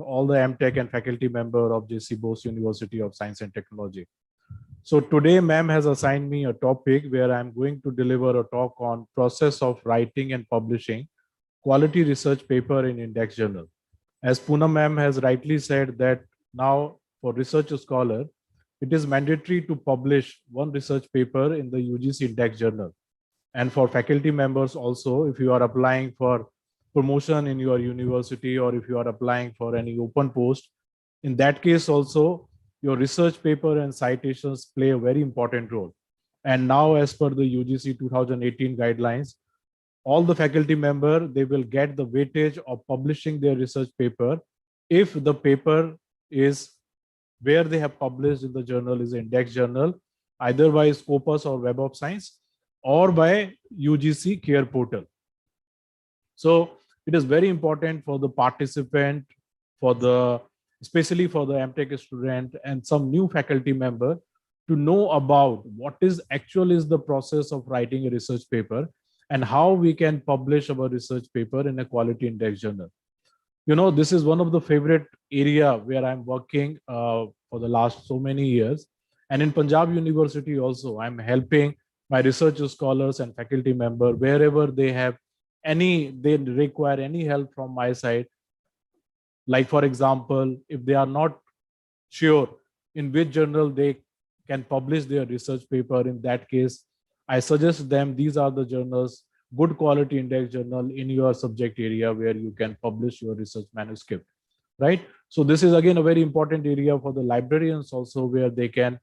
all the MTech and faculty member of JC Bose University of Science and Technology. So today, ma'am has assigned me a topic where I'm going to deliver a talk on process of writing and publishing quality research paper in Index Journal. As Poonam ma'am has rightly said that now for research scholar, it is mandatory to publish one research paper in the UGC Index Journal. And for faculty members also, if you are applying for promotion in your university or if you are applying for any open post, in that case also, your research paper and citations play a very important role. And now as per the UGC 2018 guidelines, all the faculty member, they will get the weightage of publishing their research paper if the paper is where they have published in the journal is Index Journal, either by Scopus or Web of Science or by UGC CARE portal. So it is very important for the participant, especially for the MTech student and some new faculty member to know about what is the process of writing a research paper and how we can publish our research paper in a quality Index Journal. You know, this is one of the favorite area where I'm working for the last so many years. And in Punjab University also, I'm helping my research scholars and faculty member wherever they require any help from my side. Like for example, if they are not sure in which journal they can publish their research paper, in that case, I suggest them these are the journals, good quality Index Journal in your subject area where you can publish your research manuscript, right? So this is again a very important area for the librarians also, where they can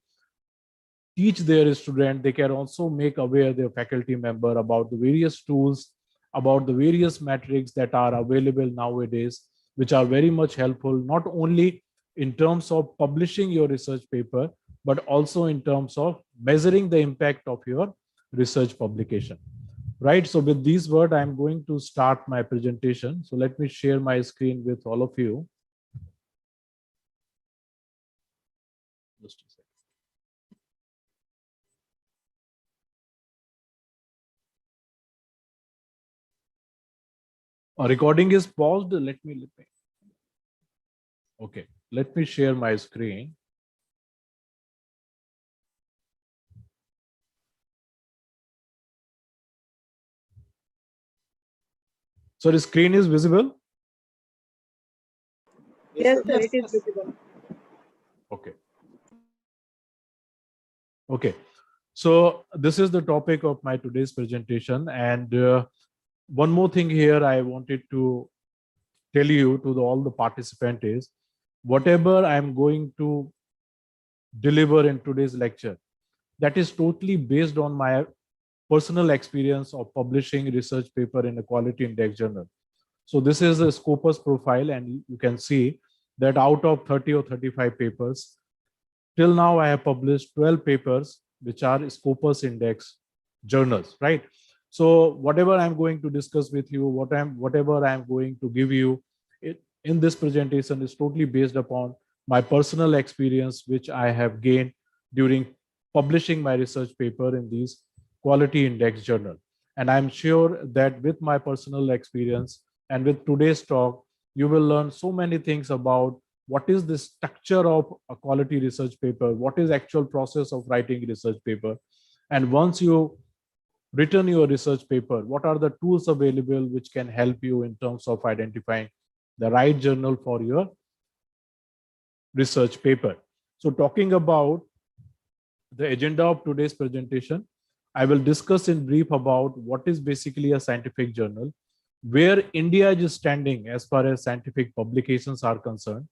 teach their student, they can also make aware their faculty member about the various tools, about the various metrics that are available nowadays, which are very much helpful, not only in terms of publishing your research paper, but also in terms of measuring the impact of your research publication. Right. So with these words, I'm going to start my presentation. So let me share my screen with all of you. Just a second. Recording is paused. Let me. Okay. Let me share my screen. So the screen is visible? Yes, sir, it is visible. Okay. Okay. So this is the topic of my today's presentation. And one more thing here I wanted to tell you to all the participants is, whatever I'm going to deliver in today's lecture, that is totally based on my personal experience of publishing research paper in a quality Index Journal. So this is a Scopus profile, and you can see that out of 30 or 35 papers, till now I have published 12 papers which are Scopus Index journals, right? So whatever I'm going to discuss with you, whatever I'm going to give you in this presentation is totally based upon my personal experience, which I have gained during publishing my research paper in these quality Index Journal. And I'm sure that with my personal experience and with today's talk, you will learn so many things about what is the structure of a quality research paper, what is actual process of writing research paper. And once you written your research paper, what are the tools available which can help you in terms of identifying the right journal for your research paper. So talking about the agenda of today's presentation, I will discuss in brief about what is basically a scientific journal, where India is standing as far as scientific publications are concerned,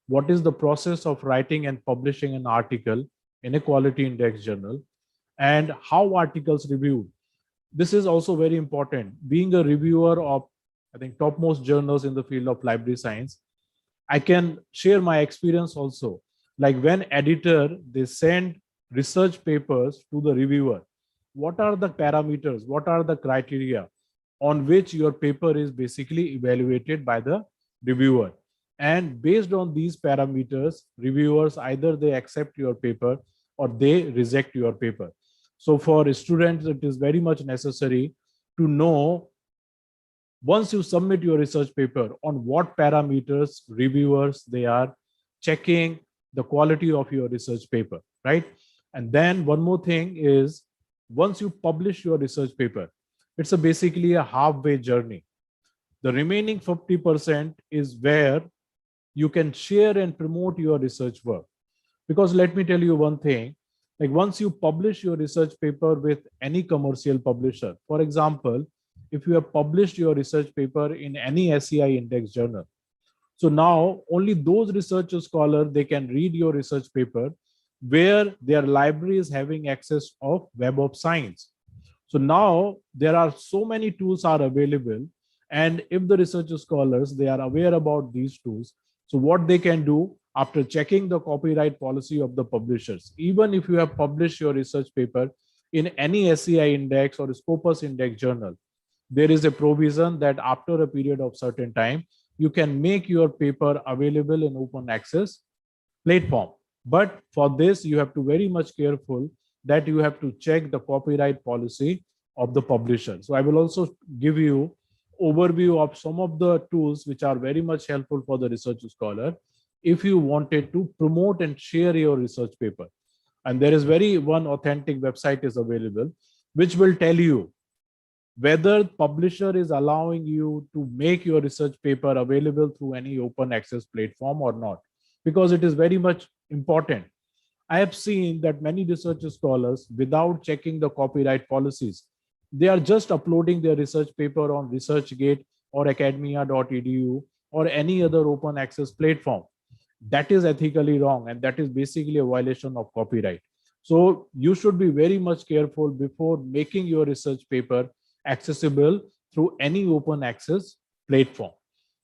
what is the process of writing and publishing an article in a quality Index Journal, and how articles reviewed. This is also very important. Being a reviewer of, I think, topmost journals in the field of library science, I can share my experience also. Like when editor, they send research papers to the reviewer, what are the parameters, what are the criteria on which your paper is basically evaluated by the reviewer. And based on these parameters, reviewers, either they accept your paper or they reject your paper. So for students, it is very much necessary to know Once you submit your research paper, on what parameters reviewers they are checking the quality of your research paper, right? And then one more thing is, once you publish your research paper, it's basically a halfway journey. The remaining 50% is where you can share and promote your research work. Because let me tell you one thing, like once you publish your research paper with any commercial publisher, for example, if you have published your research paper in any SCI index journal, so now only those research scholars, they can read your research paper where their library is having access of Web of Science. So now there are so many tools are available, and if the research scholars they are aware about these tools, so what they can do after checking the copyright policy of the publishers, even if you have published your research paper in any SCI index or Scopus index journal, there is a provision that after a period of certain time, you can make your paper available in open access platform. But for this, you have to very much careful that you have to check the copyright policy of the publisher. So I will also give you overview of some of the tools which are very much helpful for the research scholar if you wanted to promote and share your research paper. And there is very one authentic website is available which will tell you whether publisher is allowing you to make your research paper available through any open access platform or not, because it is very much important. I have seen that many research scholars, without checking the copyright policies, they are just uploading their research paper on ResearchGate or academia.edu or any other open access platform. That is ethically wrong, and that is basically a violation of copyright. So you should be very much careful before making your research paper accessible through any open access platform.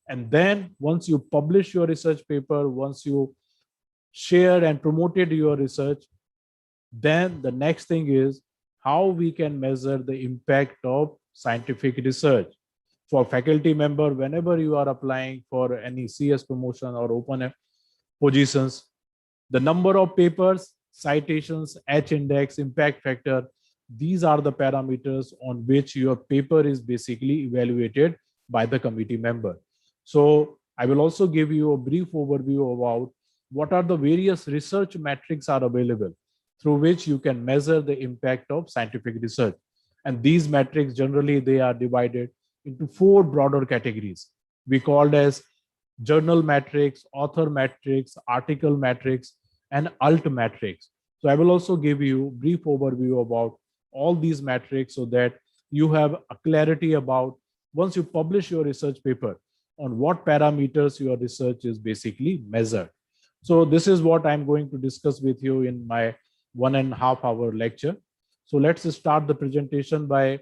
And then once you publish your research paper, once you share and promoted your research, then the next thing is how we can measure the impact of scientific research. For faculty member, whenever you are applying for any CS promotion or open positions, the number of papers, citations, H index, impact factor, these are the parameters on which your paper is basically evaluated by the committee member. So I will also give you a brief overview about what are the various research metrics are available through which you can measure the impact of scientific research. And these metrics generally they are divided into four broader categories. We called as journal metrics, author metrics, article metrics, and alt metrics. So I will also give you brief overview about all these metrics so that you have a clarity about once you publish your research paper on what parameters your research is basically measured. So this is what I'm going to discuss with you in my 1.5 hour lecture. So let's start the presentation by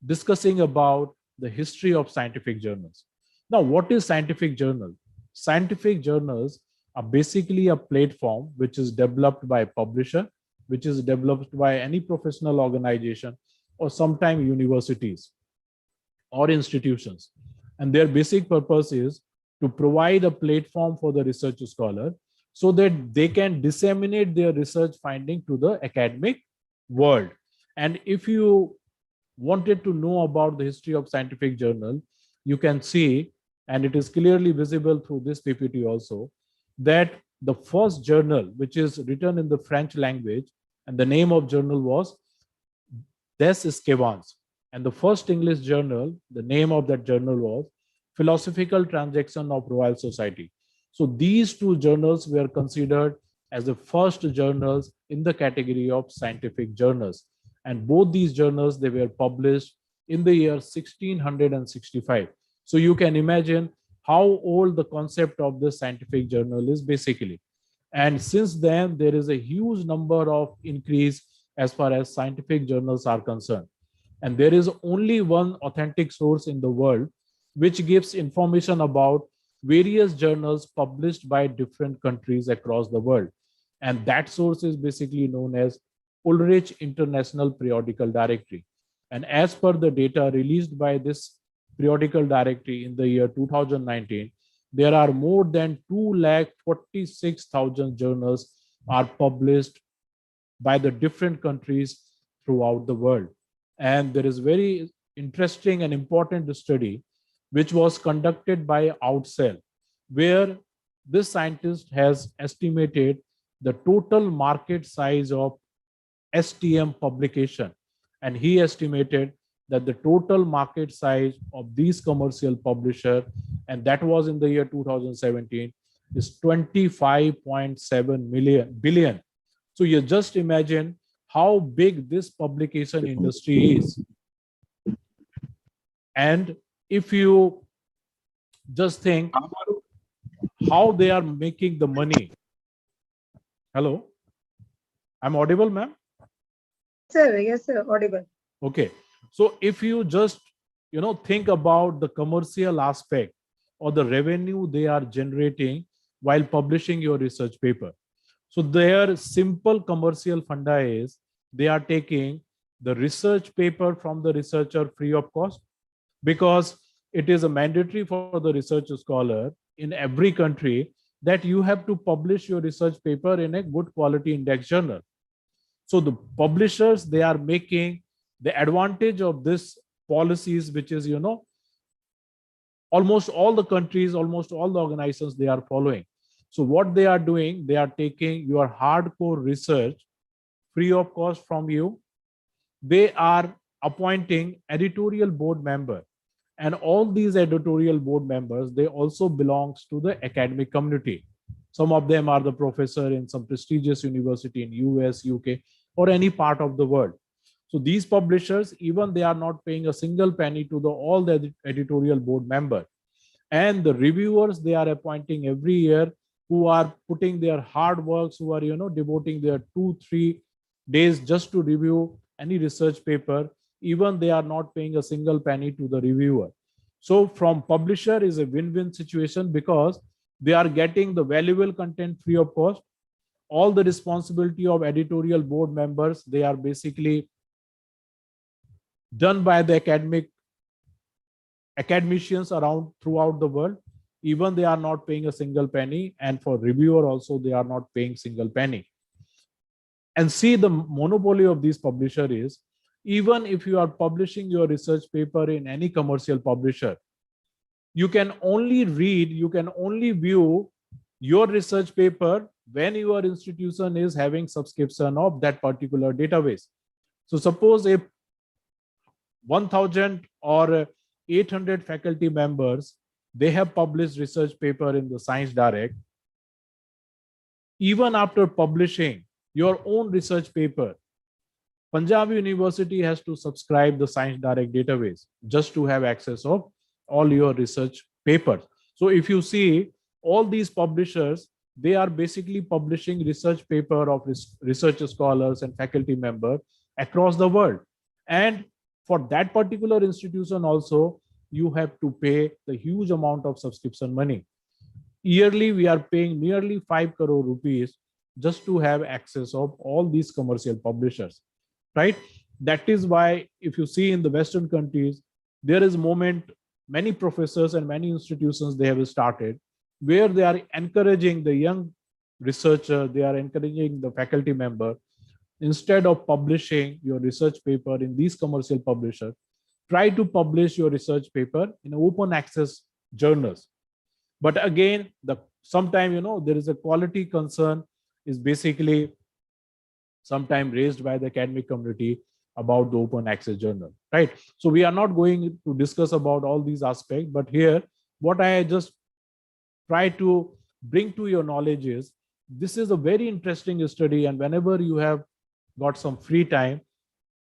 discussing about the history of scientific journals. Now, what is scientific journal? Scientific journals are basically a platform which is developed by a publisher, which is developed by any professional organization or sometimes universities or institutions. And their basic purpose is to provide a platform for the research scholar so that they can disseminate their research finding to the academic world. And if you wanted to know about the history of scientific journal, you can see, and it is clearly visible through this PPT also, that the first journal, which is written in the French language, and the name of journal was Des Esquivans. And the first English journal, the name of that journal was Philosophical Transaction of Royal Society. So these two journals were considered as the first journals in the category of scientific journals. And both these journals, they were published in the year 1665. So you can imagine how old the concept of the scientific journal is basically. And since then, there is a huge number of increase as far as scientific journals are concerned. And there is only one authentic source in the world which gives information about various journals published by different countries across the world. And that source is basically known as Ulrich International Periodical Directory. And as per the data released by this periodical directory in the year 2019, there are more than 246,000 journals are published by the different countries throughout the world. And there is very interesting and important study which was conducted by Outsell, where this scientist has estimated the total market size of STM publication, and he estimated that the total market size of these commercial publisher, and that was in the year 2017, is 25.7 billion. So you just imagine how big this publication industry is. And if you just think how they are making the money. Hello, I'm audible, ma'am? Sir, yes, sir, audible. Okay, so if you just think about the commercial aspect or the revenue they are generating while publishing your research paper. So their simple commercial funda is they are taking the research paper from the researcher free of cost, because it is a mandatory for the research scholar in every country that you have to publish your research paper in a good quality index journal. So the publishers, they are making the advantage of this policies, which is, almost all the countries, almost all the organizations, they are following. So what they are doing, they are taking your hardcore research free of cost from you. They are appointing editorial board member, and all these editorial board members, they also belongs to the academic community. Some of them are the professor in some prestigious university in US, UK, or any part of the world. So these publishers, even they are not paying a single penny to all the editorial board member. And the reviewers, they are appointing every year, who are putting their hard works, who are devoting their 2-3 days just to review any research paper. Even they are not paying a single penny to the reviewer. So from publisher is a win-win situation, because they are getting the valuable content free of cost. All the responsibility of editorial board members, they are basically done by the academicians around throughout the world. Even they are not paying a single penny, and for reviewer also they are not paying single penny. And see, the monopoly of these publisher is, even if you are publishing your research paper in any commercial publisher, you can only read, you can only view your research paper when your institution is having subscription of that particular database. So suppose if 1000 or 800 faculty members, they have published research paper in the Science Direct. Even after publishing your own research paper, Punjab University has to subscribe the Science Direct database just to have access of all your research papers. So if you see all these publishers, they are basically publishing research paper of research scholars and faculty members across the world. And for that particular institution also, you have to pay the huge amount of subscription money. Yearly, we are paying nearly 5 crore rupees just to have access of all these commercial publishers, right? That is why if you see in the Western countries, there is a moment, many professors and many institutions, they have started where they are encouraging the young researcher, they are encouraging the faculty member, instead of publishing your research paper in these commercial publishers, try to publish your research paper in open access journals. But again, sometimes there is a quality concern is basically sometimes raised by the academic community about the open access journal, right? So we are not going to discuss about all these aspects, but here what I just try to bring to your knowledge is, this is a very interesting study, and whenever you have got some free time,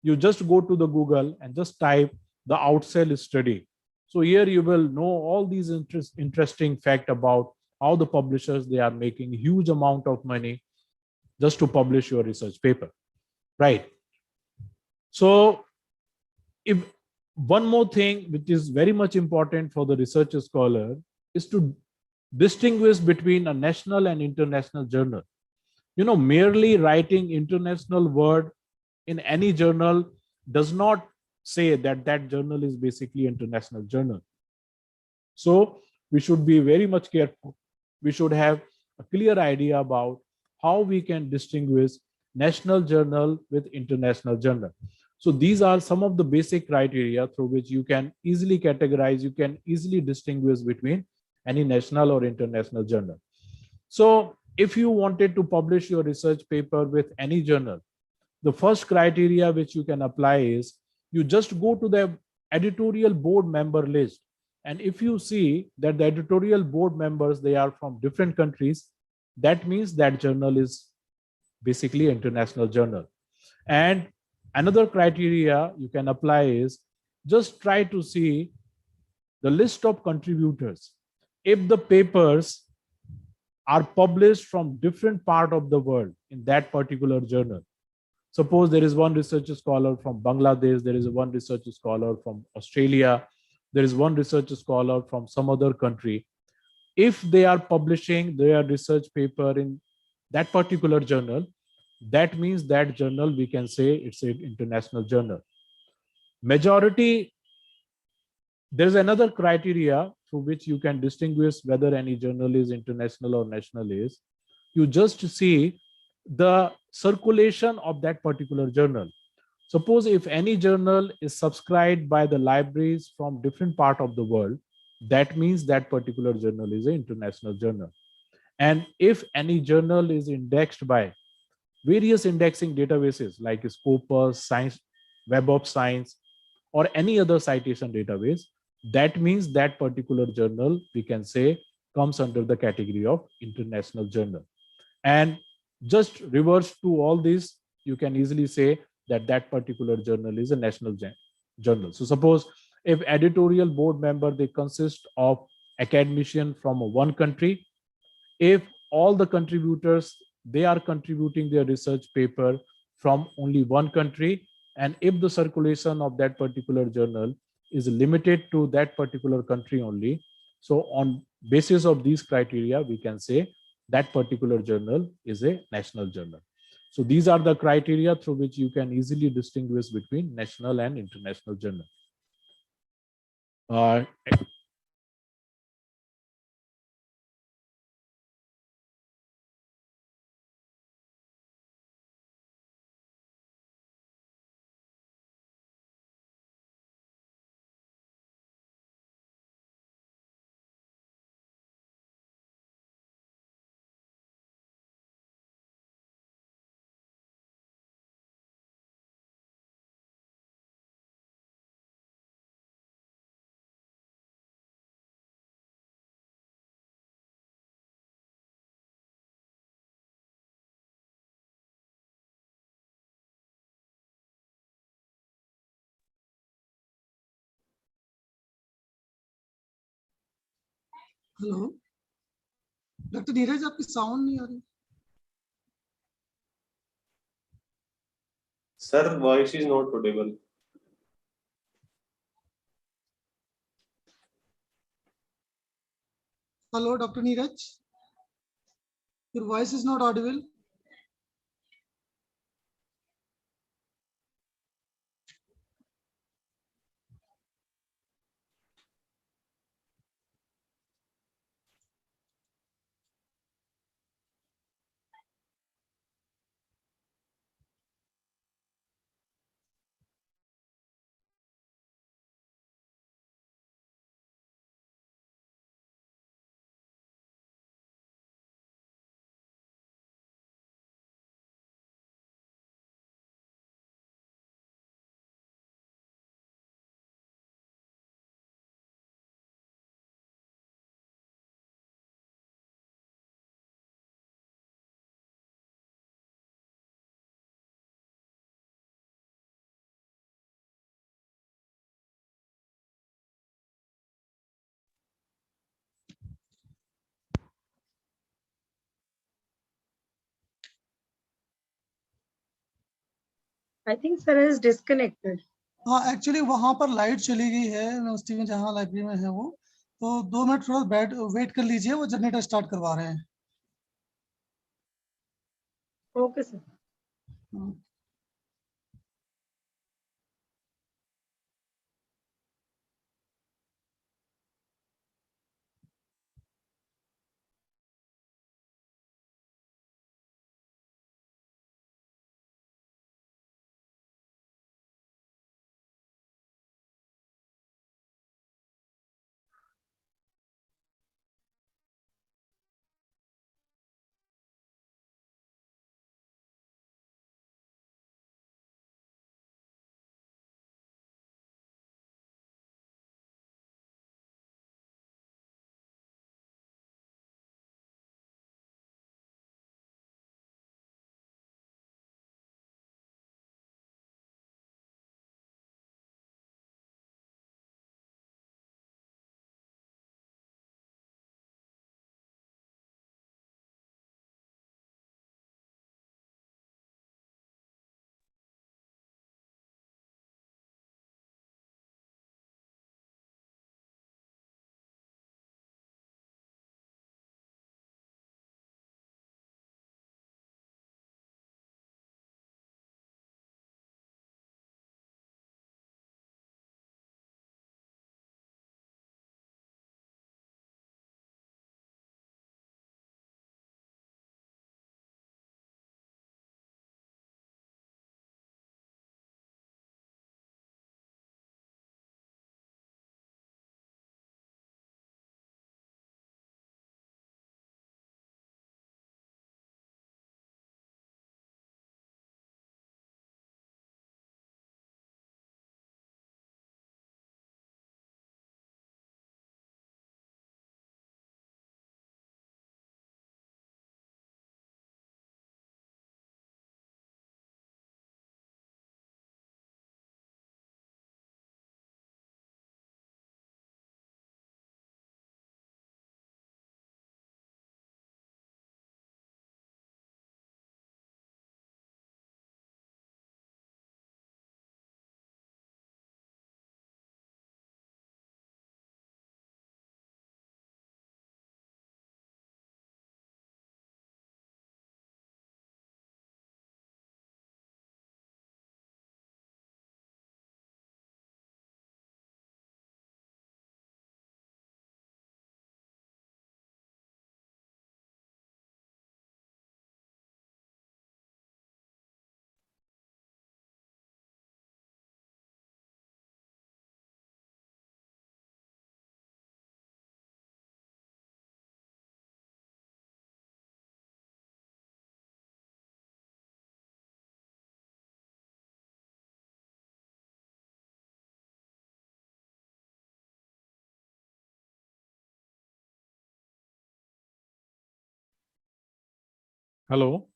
you just go to the Google and just type the Outsell study. So here you will know all these interesting fact about how the publishers, they are making huge amount of money just to publish your research paper, right? So if one more thing which is very much important for the research scholar is to distinguish between a national and international journal. Merely writing international word in any journal does not say that that journal is basically international journal. So we should be very much careful. We should have a clear idea about how we can distinguish national journal with international journal. So these are some of the basic criteria through which you can easily categorize, you can easily distinguish between any national or international journal. So if you wanted to publish your research paper with any journal, the first criteria which you can apply is you just go to the editorial board member list. And if you see that the editorial board members, they are from different countries, that means that journal is basically international journal. And another criteria you can apply is just try to see the list of contributors. If the papers are published from different part of the world in that particular journal, suppose there is one research scholar from Bangladesh, there is one research scholar from Australia, there is one research scholar from some other country. If they are publishing their research paper in that particular journal, that means that journal we can say it's an international journal. Majority, there's another criteria through which you can distinguish whether any journal is international or national is you just see the circulation of that particular journal. Suppose if any journal is subscribed by the libraries from different part of the world, that means that particular journal is an international journal. And if any journal is indexed by various indexing databases like Scopus, Science, Web of Science, or any other citation database, that means that particular journal, we can say, comes under the category of international journal. And just reverse to all this, you can easily say that that particular journal is a national journal. So suppose if editorial board member, they consist of academician from one country, if all the contributors, they are contributing their research paper from only one country, and if the circulation of that particular journal is limited to that particular country only, so on basis of these criteria we can say that particular journal is a national journal. So these are the criteria through which you can easily distinguish between national and international journal. uh, hello doctor Neeraj आपकी sound नहीं आ रही Sir, voice is not audible. Hello doctor Neeraj your voice is not Audible I think sir is disconnected. हाँ actually वहां पर light चली गई है university में जहाँ लाइब्रेरी में है वो तो 2 मिनट थोड़ा वेट कर लीजिए वो जनरेटर स्टार्ट करवा रहे हैं Okay, sir. हाँ। Hello.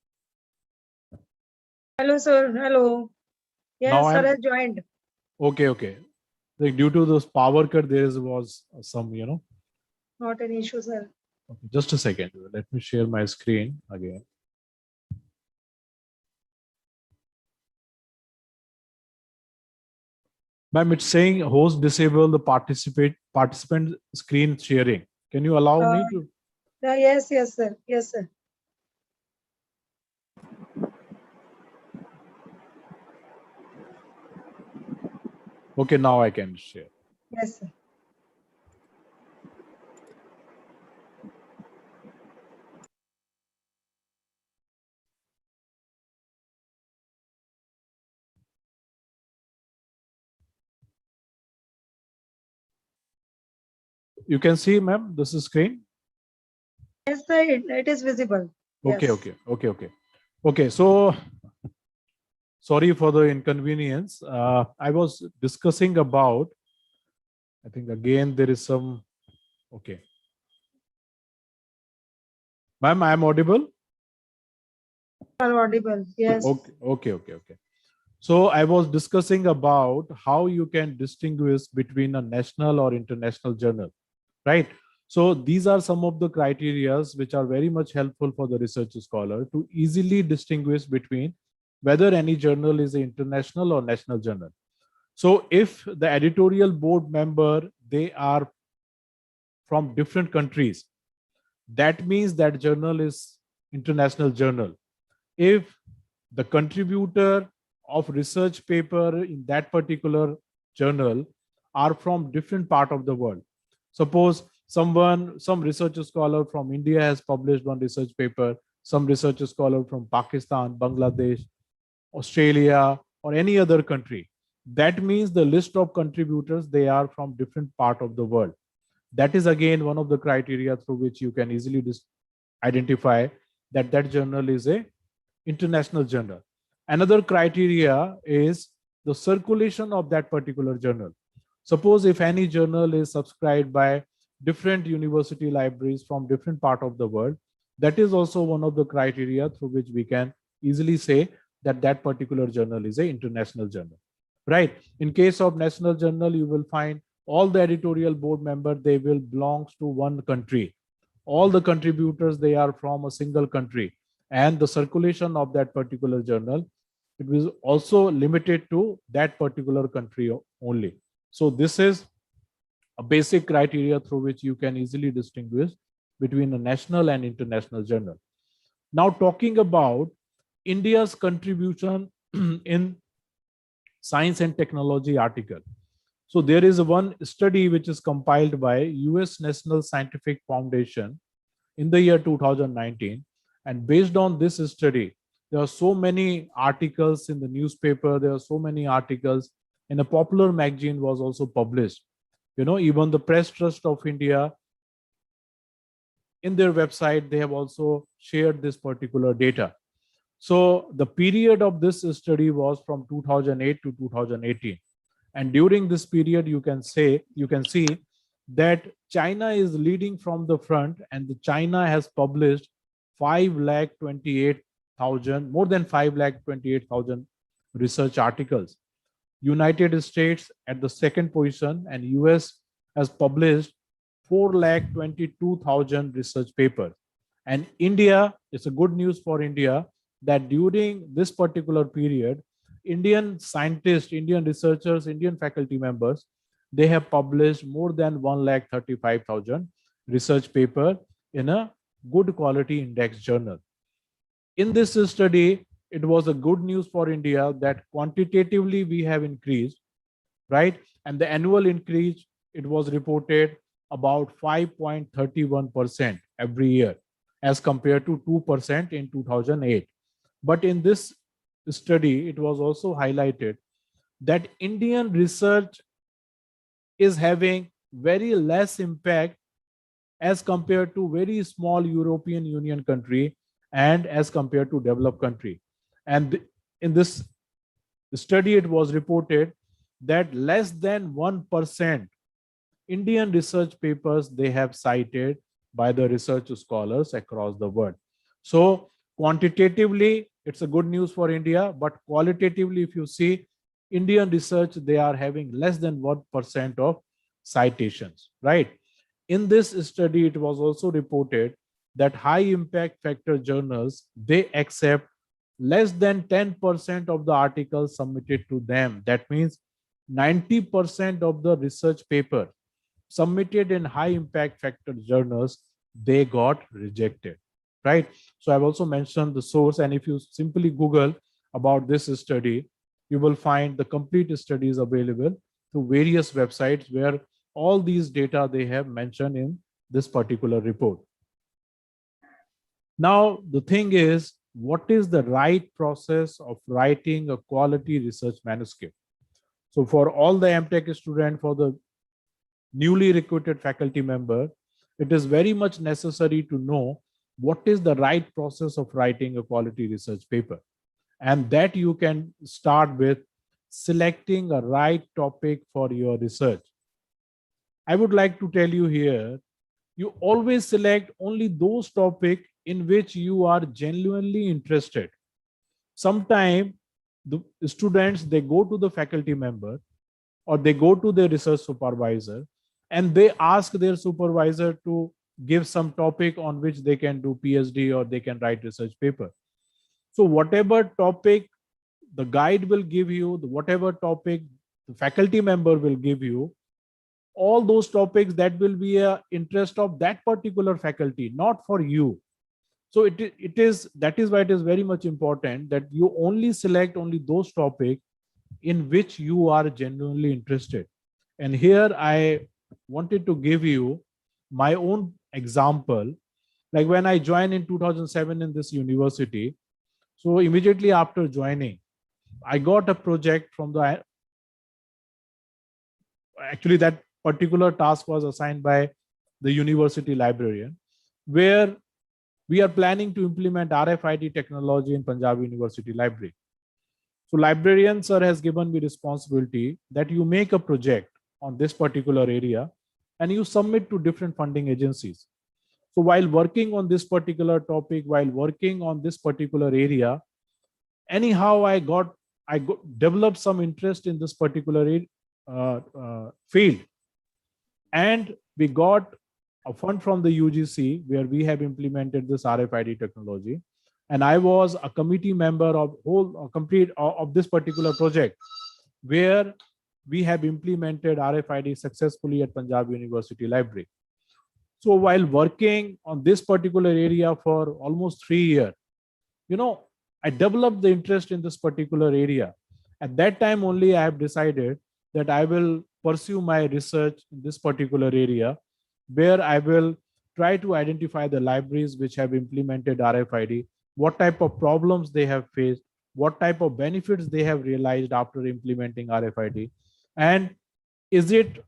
Hello, sir. Hello. Now Yes, sir I'm has joined. okay. Okay. Like due to this power cut, was some, Not an issue, sir. Okay, just a second. Let me share my screen again. Ma'am, it's saying host disable the participant screen sharing. Can you allow me to? Yes, yes, sir. Yes, sir. Okay, now I can share. Yes, sir. You can see, ma'am, this is screen. Yes, sir. It is visible. Okay, Yes. okay. So sorry for the inconvenience. I was discussing about, I think again there is some, okay. Ma'am, I am audible? Are audible. Yes. Okay. So I was discussing about how you can distinguish between a national or international journal, right? So these are some of the criterias which are very much helpful for the research scholar to easily distinguish between whether any journal is an international or national journal. So if the editorial board member, they are from different countries, that means that journal is international journal. If the contributor of research paper in that particular journal are from different part of the world, suppose some research scholar from India has published one research paper, some research scholar from Pakistan, Bangladesh, Australia, or any other country, that means the list of contributors, they are from different part of the world. That is again one of the criteria through which you can easily identify that that journal is a international journal. Another criteria is the circulation of that particular journal. Suppose if any journal is subscribed by different university libraries from different part of the world, that is also one of the criteria through which we can easily say that that particular journal is a international journal, right? In case of national journal, you will find all the editorial board member, they will belongs to one country. All the contributors, they are from a single country, and the circulation of that particular journal, it was also limited to that particular country only. So this is a basic criteria through which you can easily distinguish between a national and international journal. Now talking about India's contribution in science and technology article. So there is one study which is compiled by US National Scientific Foundation in the year 2019. And based on this study, there are so many articles in the newspaper, there are so many articles in a popular magazine was also published. Even the Press Trust of India, in their website, they have also shared this particular data. So the period of this study was from 2008 to 2018. And during this period, you can see that China is leading from the front, and China has published 5,28,000, more than 5,28,000 research articles. United States at the second position, and US has published 4,22,000 research papers. And India, it's a good news for India that during this particular period, Indian scientists, Indian researchers, Indian faculty members, they have published more than 1,35,000 research paper in a good quality index journal. In this study, it was a good news for India that quantitatively we have increased, right? And the annual increase, it was reported about 5.31% every year as compared to 2% in 2008. But in this study, it was also highlighted that Indian research is having very less impact as compared to very small European Union country and as compared to developed country. And in this study, it was reported that less than 1% Indian research papers they have cited by the research scholars across the world. So Quantitatively, it's a good news for India, but qualitatively, if you see Indian research, they are having less than 1% of citations, right? In this study, it was also reported that high impact factor journals, they accept less than 10% of the articles submitted to them. That means 90% of the research paper submitted in high impact factor journals, they got rejected, right? So I've also mentioned the source, and if you simply Google about this study, you will find the complete studies available through various websites where all these data they have mentioned in this particular report. Now, the thing is, what is the right process of writing a quality research manuscript? So for all the MTech student, for the newly recruited faculty member, it is very much necessary to know what is the right process of writing a quality research paper. And that you can start with selecting a right topic for your research. I would like to tell you here, you always select only those topics in which you are genuinely interested. Sometimes the students, they go to the faculty member or they go to their research supervisor and they ask their supervisor to give some topic on which they can do PhD or they can write research paper. So whatever topic the guide will give you, whatever topic the faculty member will give you, all those topics that will be a interest of that particular faculty, not for you. So that is why it is very much important that you only select only those topics in which you are genuinely interested. And here I wanted to give you my own example. Like when I joined in 2007 in this university, so immediately after joining, I got a project from the, actually that particular task was assigned by the university librarian, where we are planning to implement RFID technology in Punjab University Library. So librarian sir has given me responsibility that you make a project on this particular area and you submit to different funding agencies. So while working on this particular topic, while working on this particular area, anyhow developed some interest in this particular field, and we got a fund from the UGC where we have implemented this RFID technology. And I was a committee member of of this particular project where we have implemented RFID successfully at Punjab University Library. So while working on this particular area for almost 3 years, I developed the interest in this particular area. At that time only I have decided that I will pursue my research in this particular area, where I will try to identify the libraries which have implemented RFID, what type of problems they have faced, what type of benefits they have realized after implementing RFID, and is it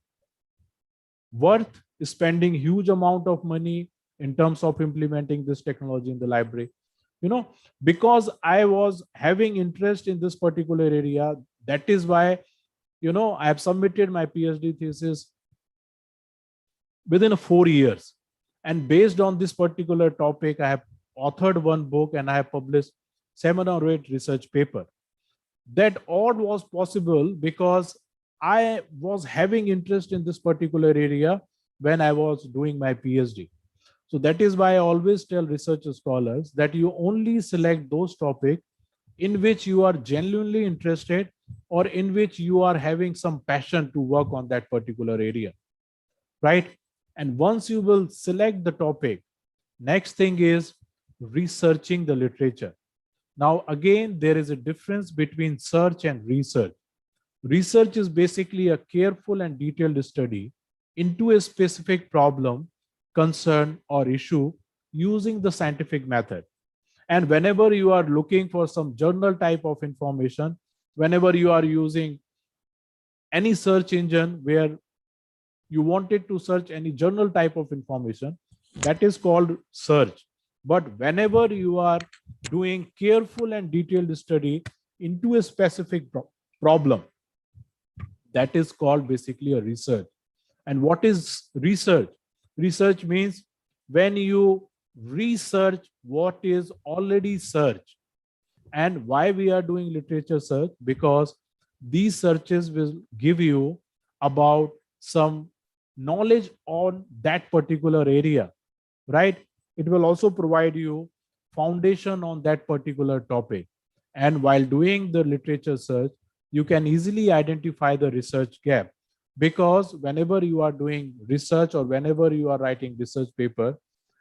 worth spending huge amount of money in terms of implementing this technology in the library. Because I was having interest in this particular area, that is why I have submitted my PhD thesis within 4 years, and based on this particular topic I have authored one book and I have published 7 or 8 research paper. That all was possible because I was having interest in this particular area when I was doing my PhD. So that is why I always tell research scholars that you only select those topics in which you are genuinely interested or in which you are having some passion to work on that particular area, right? And once you will select the topic, next thing is researching the literature. Now, again, there is a difference between search and research. Research is basically a careful and detailed study into a specific problem, concern, or issue using the scientific method. And whenever you are looking for some journal type of information, whenever you are using any search engine where you wanted to search any journal type of information, that is called search. But whenever you are doing careful and detailed study into a specific problem, that is called basically a research. And what is research? Research means when you research what is already searched. And why we are doing literature search? Because these searches will give you about some knowledge on that particular area, right? It will also provide you foundation on that particular topic. And while doing the literature search, you can easily identify the research gap, because whenever you are doing research or whenever you are writing research paper,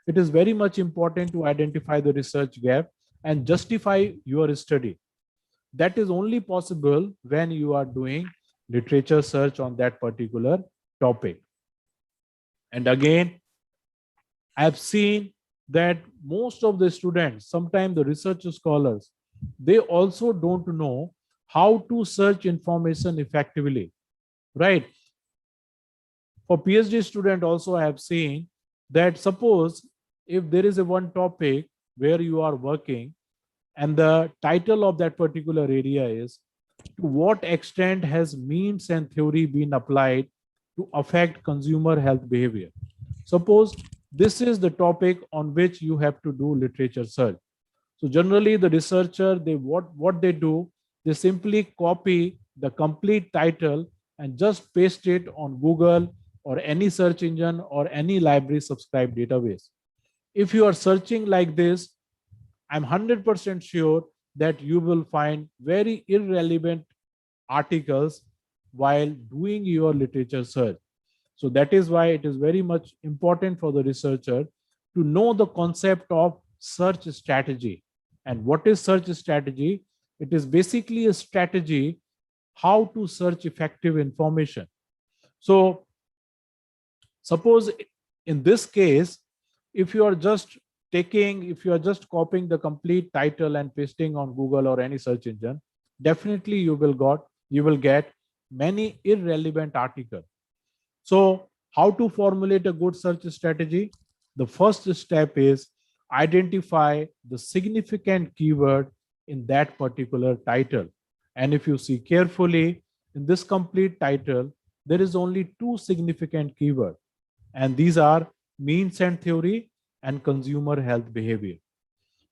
it is very much important to identify the research gap and justify your study. That is only possible when you are doing literature search on that particular topic. And again, I've seen that most of the students, sometimes the research scholars, they also don't know how to search information effectively, right? For PhD student also, I have seen that suppose if there is a one topic where you are working and the title of that particular area is to what extent has means and theory been applied to affect consumer health behavior. Suppose this is the topic on which you have to do literature search. So generally the researcher, they what they do, they simply copy the complete title and just paste it on Google or any search engine or any library subscribed database. If you are searching like this, I'm 100% sure that you will find very irrelevant articles while doing your literature search. So that is why it is very much important for the researcher to know the concept of search strategy. And what is search strategy? It is basically a strategy how to search effective information. So suppose in this case, if you are just copying the complete title and pasting on Google or any search engine, definitely you will get many irrelevant articles. So how to formulate a good search strategy? The first step is identify the significant keyword in that particular title. And if you see carefully in this complete title, there is only two significant keywords, and these are means and theory and consumer health behavior.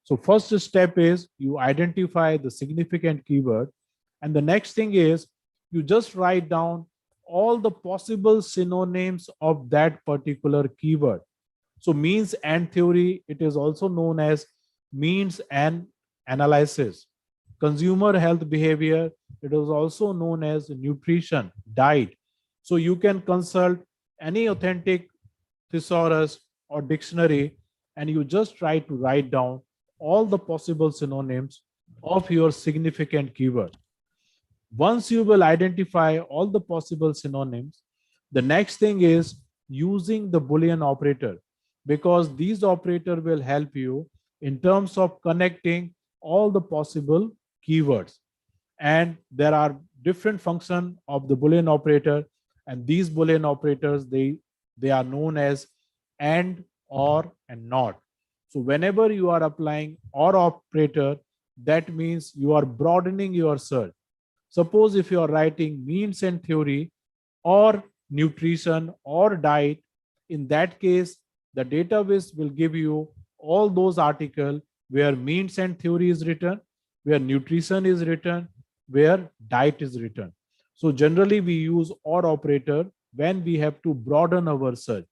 So first step is you identify the significant keyword, and the next thing is you just write down all the possible synonyms of that particular keyword. So means and theory, it is also known as means and analysis. Consumer health behavior, it is also known as nutrition, diet. So you can consult any authentic thesaurus or dictionary, and you just try to write down all the possible synonyms of your significant keyword. Once you will identify all the possible synonyms, the next thing is using the Boolean operator, because these operator will help you in terms of connecting all the possible keywords. And there are different functions of the Boolean operator, and these Boolean operators, they are known as and, or, and not. So whenever you are applying or operator, that means you are broadening your search. Suppose if you are writing means and theory or nutrition or diet, in that case, the database will give you all those articles where means and theory is written, where nutrition is written, where diet is written. So generally we use or operator when we have to broaden our search.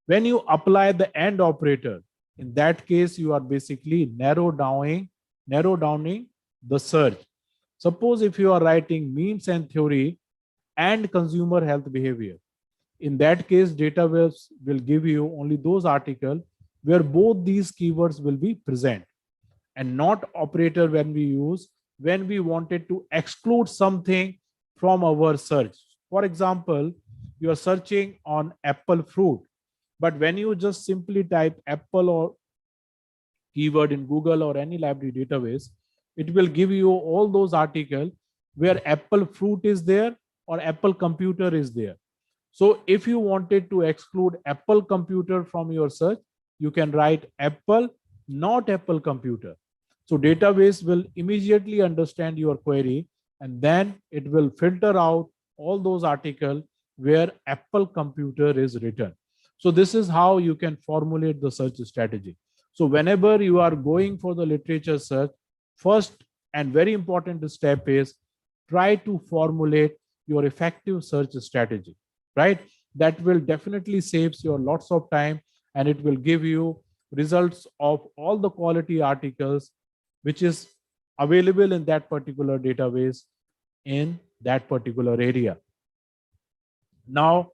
When you apply the and operator, in that case, you are basically narrow downing the search. Suppose if you are writing means and theory and consumer health behavior, in that case, database will give you only those articles where both these keywords will be present, and not operator when we wanted to exclude something from our search. For example, you are searching on apple fruit, but when you just simply type apple or keyword in Google or any library database, it will give you all those articles where apple fruit is there or apple computer is there. So if you wanted to exclude apple computer from your search, you can write apple, not apple computer. So database will immediately understand your query, and then it will filter out all those articles where apple computer is written. So this is how you can formulate the search strategy. So whenever you are going for the literature search, first and very important step is try to formulate your effective search strategy, right? That will definitely saves you lots of time, and it will give you results of all the quality articles which is available in that particular database in that particular area. Now,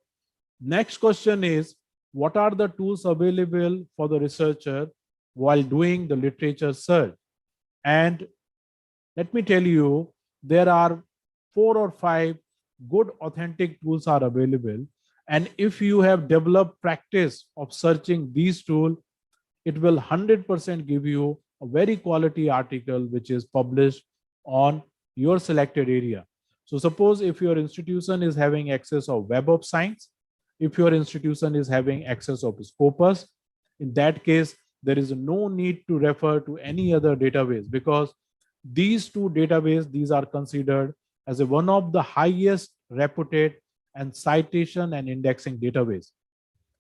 next question is, what are the tools available for the researcher while doing the literature search? And let me tell you, there are 4 or 5 good authentic tools are available. And if you have developed practice of searching these tools, it will 100% give you a very quality article which is published on your selected area. So suppose if your institution is having access of Web of Science, if your institution is having access of Scopus, in that case, there is no need to refer to any other database, because these two databases, these are considered as one of the highest reputed and citation and indexing database.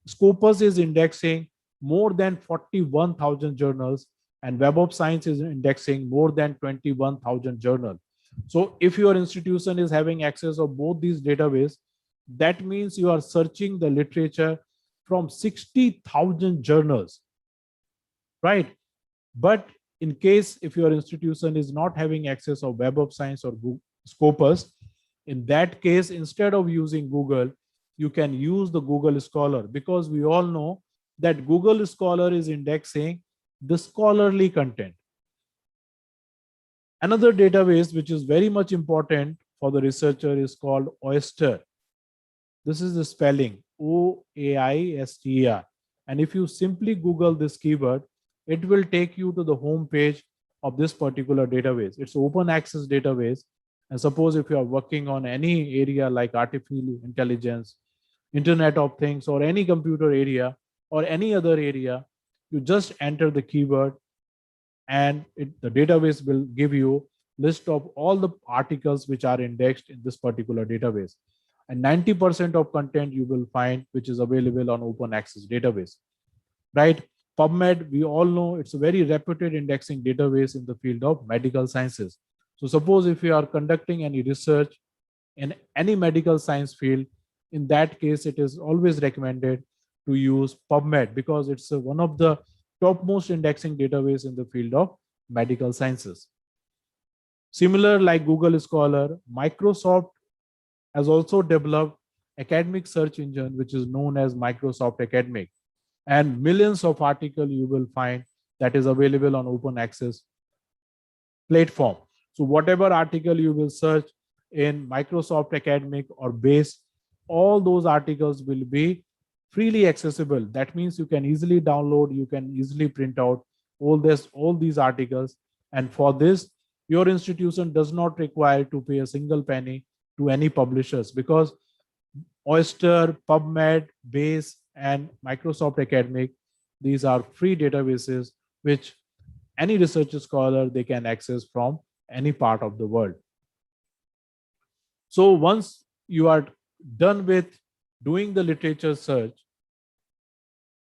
Scopus is indexing more than 41,000 journals, and Web of Science is indexing more than 21,000 journals. So if your institution is having access of both these databases, that means you are searching the literature from 60,000 journals, right? But in case if your institution is not having access of Web of Science or Scopus, in that case, instead of using Google, you can use the Google Scholar, because we all know that Google Scholar is indexing the scholarly content. Another database which is very much important for the researcher is called Oyster. This is the spelling OAISTER. And if you simply Google this keyword, it will take you to the home page of this particular database. It's open access database. And suppose if you are working on any area like artificial intelligence, Internet of Things, or any computer area or any other area, you just enter the keyword and the database will give you list of all the articles which are indexed in this particular database. And 90% of content you will find which is available on open access database, right? PubMed, we all know it's a very reputed indexing database in the field of medical sciences. So suppose if you are conducting any research in any medical science field, in that case, it is always recommended to use PubMed, because it's one of the topmost indexing database in the field of medical sciences. Similar like Google Scholar, Microsoft has also developed academic search engine, which is known as Microsoft Academic. And millions of articles you will find that is available on open access platform. So whatever article you will search in Microsoft Academic or Base, all those articles will be freely accessible. That means you can easily download, you can easily print out all these articles. And for this, your institution does not require to pay a single penny to any publishers, because Oyster, PubMed, Base, and Microsoft Academic, these are free databases which any research scholar they can access from any part of the world. So once you are done with doing the literature search,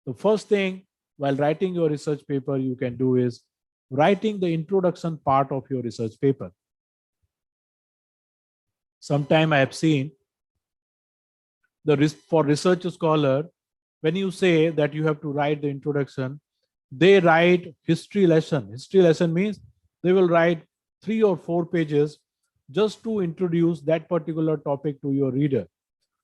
the first thing while writing your research paper you can do is writing the introduction part of your research paper. Sometime I have seen for research scholar, when you say that you have to write the introduction, they write history lesson. History lesson means they will write 3 or 4 pages just to introduce that particular topic to your reader.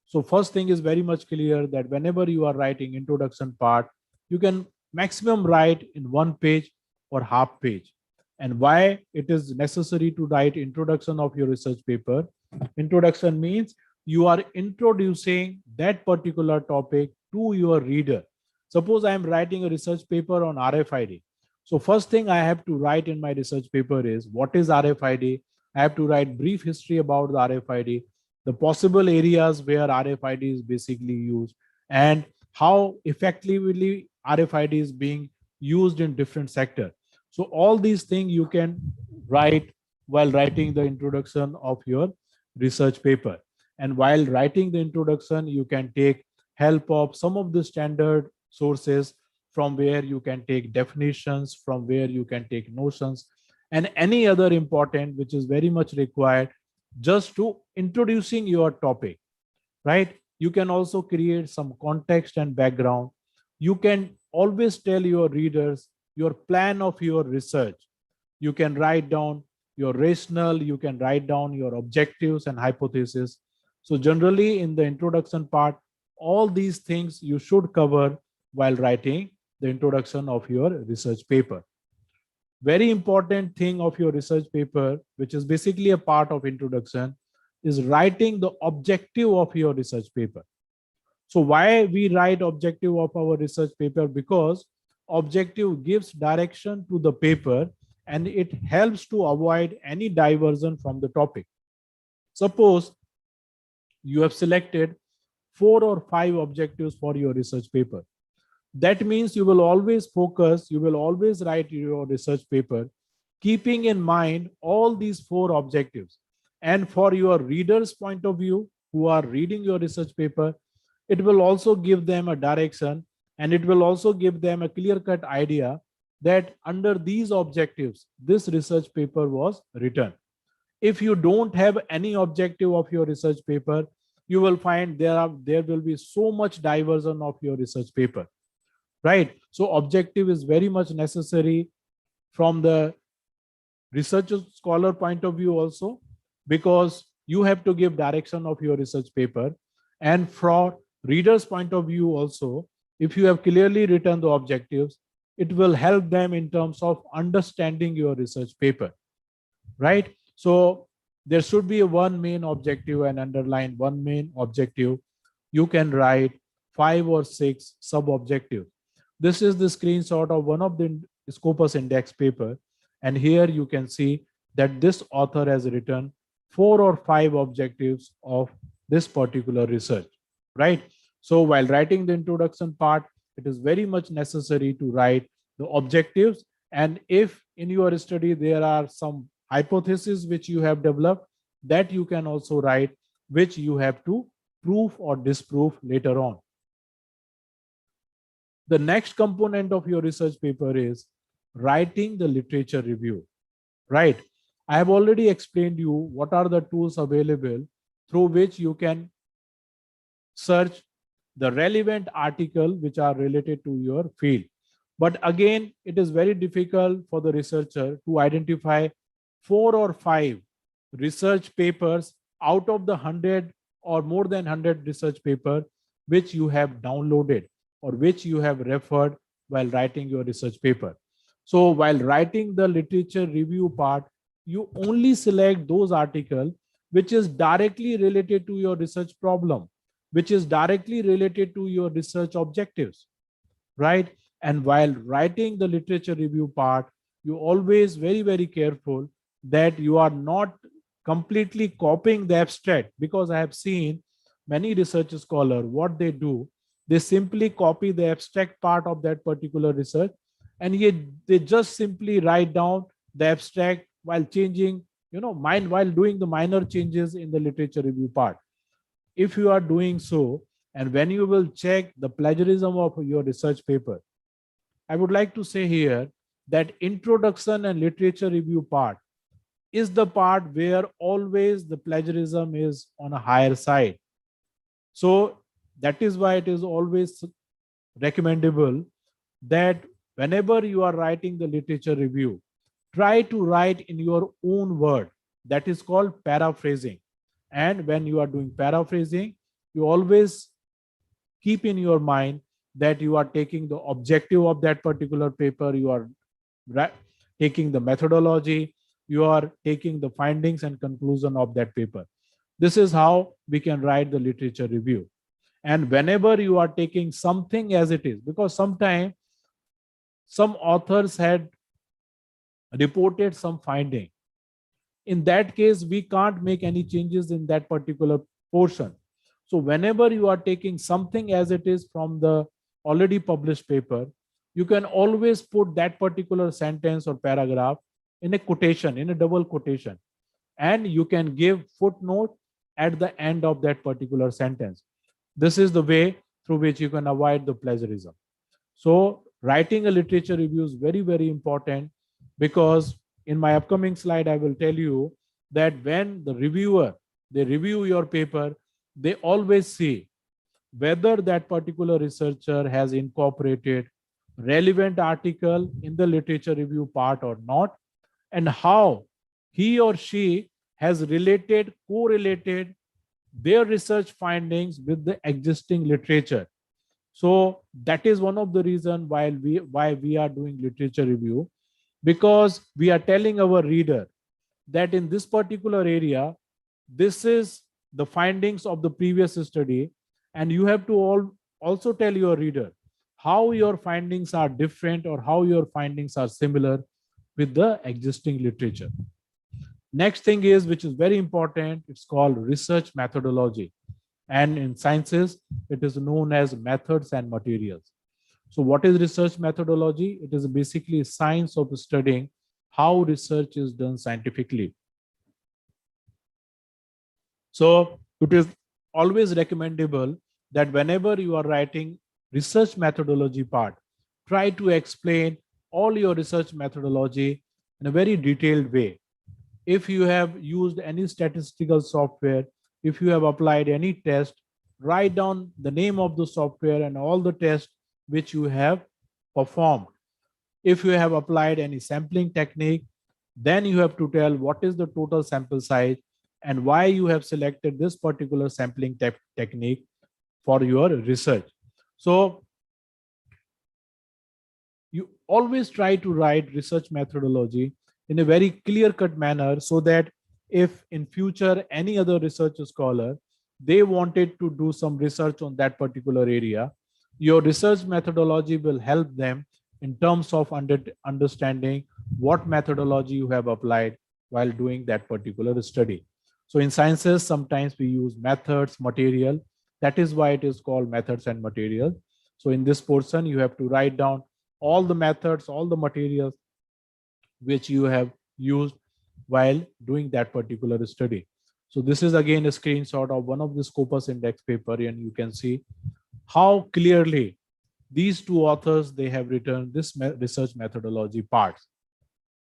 So first thing is very much clear that whenever you are writing introduction part, you can maximum write in 1 page or half page. And why it is necessary to write introduction of your research paper? Introduction means you are introducing that particular topic to your reader. Suppose I am writing a research paper on RFID. So first thing I have to write in my research paper is what is RFID? I have to write brief history about the RFID, the possible areas where RFID is basically used, and how effectively RFID is being used in different sectors. So all these things you can write while writing the introduction of your research paper. And while writing the introduction, you can take help of some of the standard sources from where you can take definitions, from where you can take notions, and any other important which is very much required just to introducing your topic, right? You can also create some context and background. You can always tell your readers your plan of your research. You can write down your rationale, you can write down your objectives and hypotheses. So generally in the introduction part, all these things you should cover while writing the introduction of your research paper. Very important thing of your research paper, which is basically a part of introduction, is writing the objective of your research paper. So why we write objective of our research paper? Because objective gives direction to the paper and it helps to avoid any diversion from the topic. Suppose you have selected 4 or 5 objectives for your research paper. That means you will always focus, you will always write your research paper, keeping in mind all these 4 objectives. And for your readers' point of view, who are reading your research paper, it will also give them a direction and it will also give them a clear-cut idea that under these objectives, this research paper was written. If you don't have any objective of your research paper, you will find there will be so much diversion of your research paper, right? So objective is very much necessary from the researcher scholar point of view also, because you have to give direction of your research paper. And from readers point of view also, if you have clearly written the objectives, it will help them in terms of understanding your research paper, right? So there should be one main objective and underline one main objective. You can write 5 or 6 sub-objectives. This is the screenshot of one of the Scopus Index paper. And here you can see that this author has written 4 or 5 objectives of this particular research, right? So while writing the introduction part, it is very much necessary to write the objectives. And if in your study there are some hypotheses which you have developed, that you can also write, which you have to prove or disprove later on. The next component of your research paper is writing the literature review, right? I have already explained you what are the tools available through which you can search the relevant article which are related to your field. But again, it is very difficult for the researcher to identify 4 or 5 research papers out of the 100 or more than 100 research papers which you have downloaded or which you have referred while writing your research paper. So while writing the literature review part, you only select those articles which is directly related to your research problem, which is directly related to your research objectives, right? And while writing the literature review part, you always very, very careful that you are not completely copying the abstract, because I have seen many research scholars, what they do, they simply copy the abstract part of that particular research, and yet they just simply write down the abstract while changing, while doing the minor changes in the literature review part. If you are doing so, and when you will check the plagiarism of your research paper, I would like to say here that introduction and literature review part is the part where always the plagiarism is on a higher side. So that is why it is always recommendable that whenever you are writing the literature review, try to write in your own word. That is called paraphrasing. And when you are doing paraphrasing, you always keep in your mind that you are taking the objective of that particular paper, you are taking the methodology, you are taking the findings and conclusion of that paper. This is how we can write the literature review. And whenever you are taking something as it is, because sometimes some authors had reported some finding. In that case, we can't make any changes in that particular portion. So whenever you are taking something as it is from the already published paper, you can always put that particular sentence or paragraph in a quotation, in a double quotation, and you can give footnote at the end of that particular sentence. This is the way through which you can avoid the plagiarism. So writing a literature review is very, very important, because in my upcoming slide, I will tell you that when the reviewer, they review your paper, they always see whether that particular researcher has incorporated relevant article in the literature review part or not, and how he or she has correlated their research findings with the existing literature. So that is one of the reasons why we are doing literature review, because we are telling our reader that in this particular area, this is the findings of the previous study, and you have to also tell your reader how your findings are different or how your findings are similar with the existing literature. Next thing is, which is very important, it's called research methodology. And in sciences, it is known as methods and materials. So what is research methodology? It is basically science of studying how research is done scientifically. So it is always recommendable that whenever you are writing research methodology part, try to explain all your research methodology in a very detailed way. If you have used any statistical software, if you have applied any test, write down the name of the software and all the tests which you have performed. If you have applied any sampling technique, then you have to tell what is the total sample size and why you have selected this particular sampling technique for your research. So you always try to write research methodology in a very clear-cut manner, so that if in future any other research scholar, they wanted to do some research on that particular area, your research methodology will help them in terms of understanding what methodology you have applied while doing that particular study. So in sciences, sometimes we use methods, material. That is why it is called methods and materials. So in this portion, you have to write down all the methods, all the materials which you have used while doing that particular study. So this is again a screenshot of one of the Scopus index paper, and you can see how clearly these two authors, they have written this research methodology parts,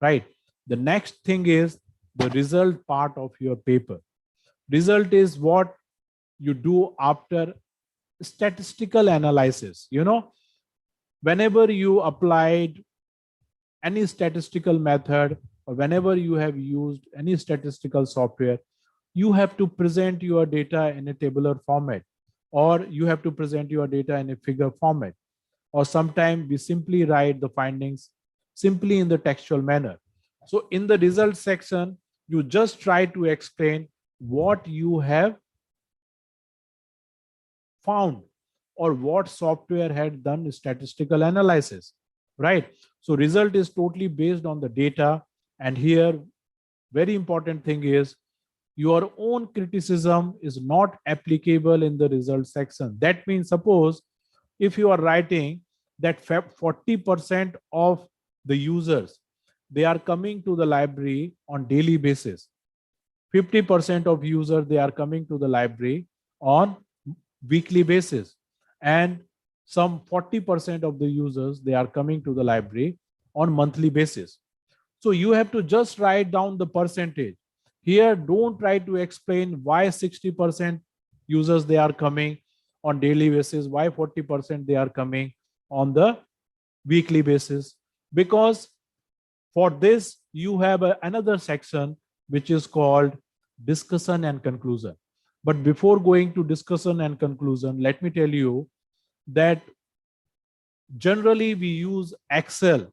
right? The next thing is the result part of your paper. Result is what you do after statistical analysis. You know, whenever you applied any statistical method, or whenever you have used any statistical software, you have to present your data in a tabular format, or you have to present your data in a figure format, or sometimes we simply write the findings simply in the textual manner. So in the result section, you just try to explain what you have found or what software had done statistical analysis, right? So result is totally based on the data. And here, very important thing is your own criticism is not applicable in the result section. That means, suppose if you are writing that 40% of the users, they are coming to the library on daily basis. 50% of users, they are coming to the library on weekly basis. And some 40% of the users, they are coming to the library on monthly basis. So you have to just write down the percentage. Here, don't try to explain why 60% users, they are coming on daily basis, why 40% they are coming on the weekly basis. Because for this, you have another section which is called discussion and conclusion. But before going to discussion and conclusion, let me tell you that generally we use Excel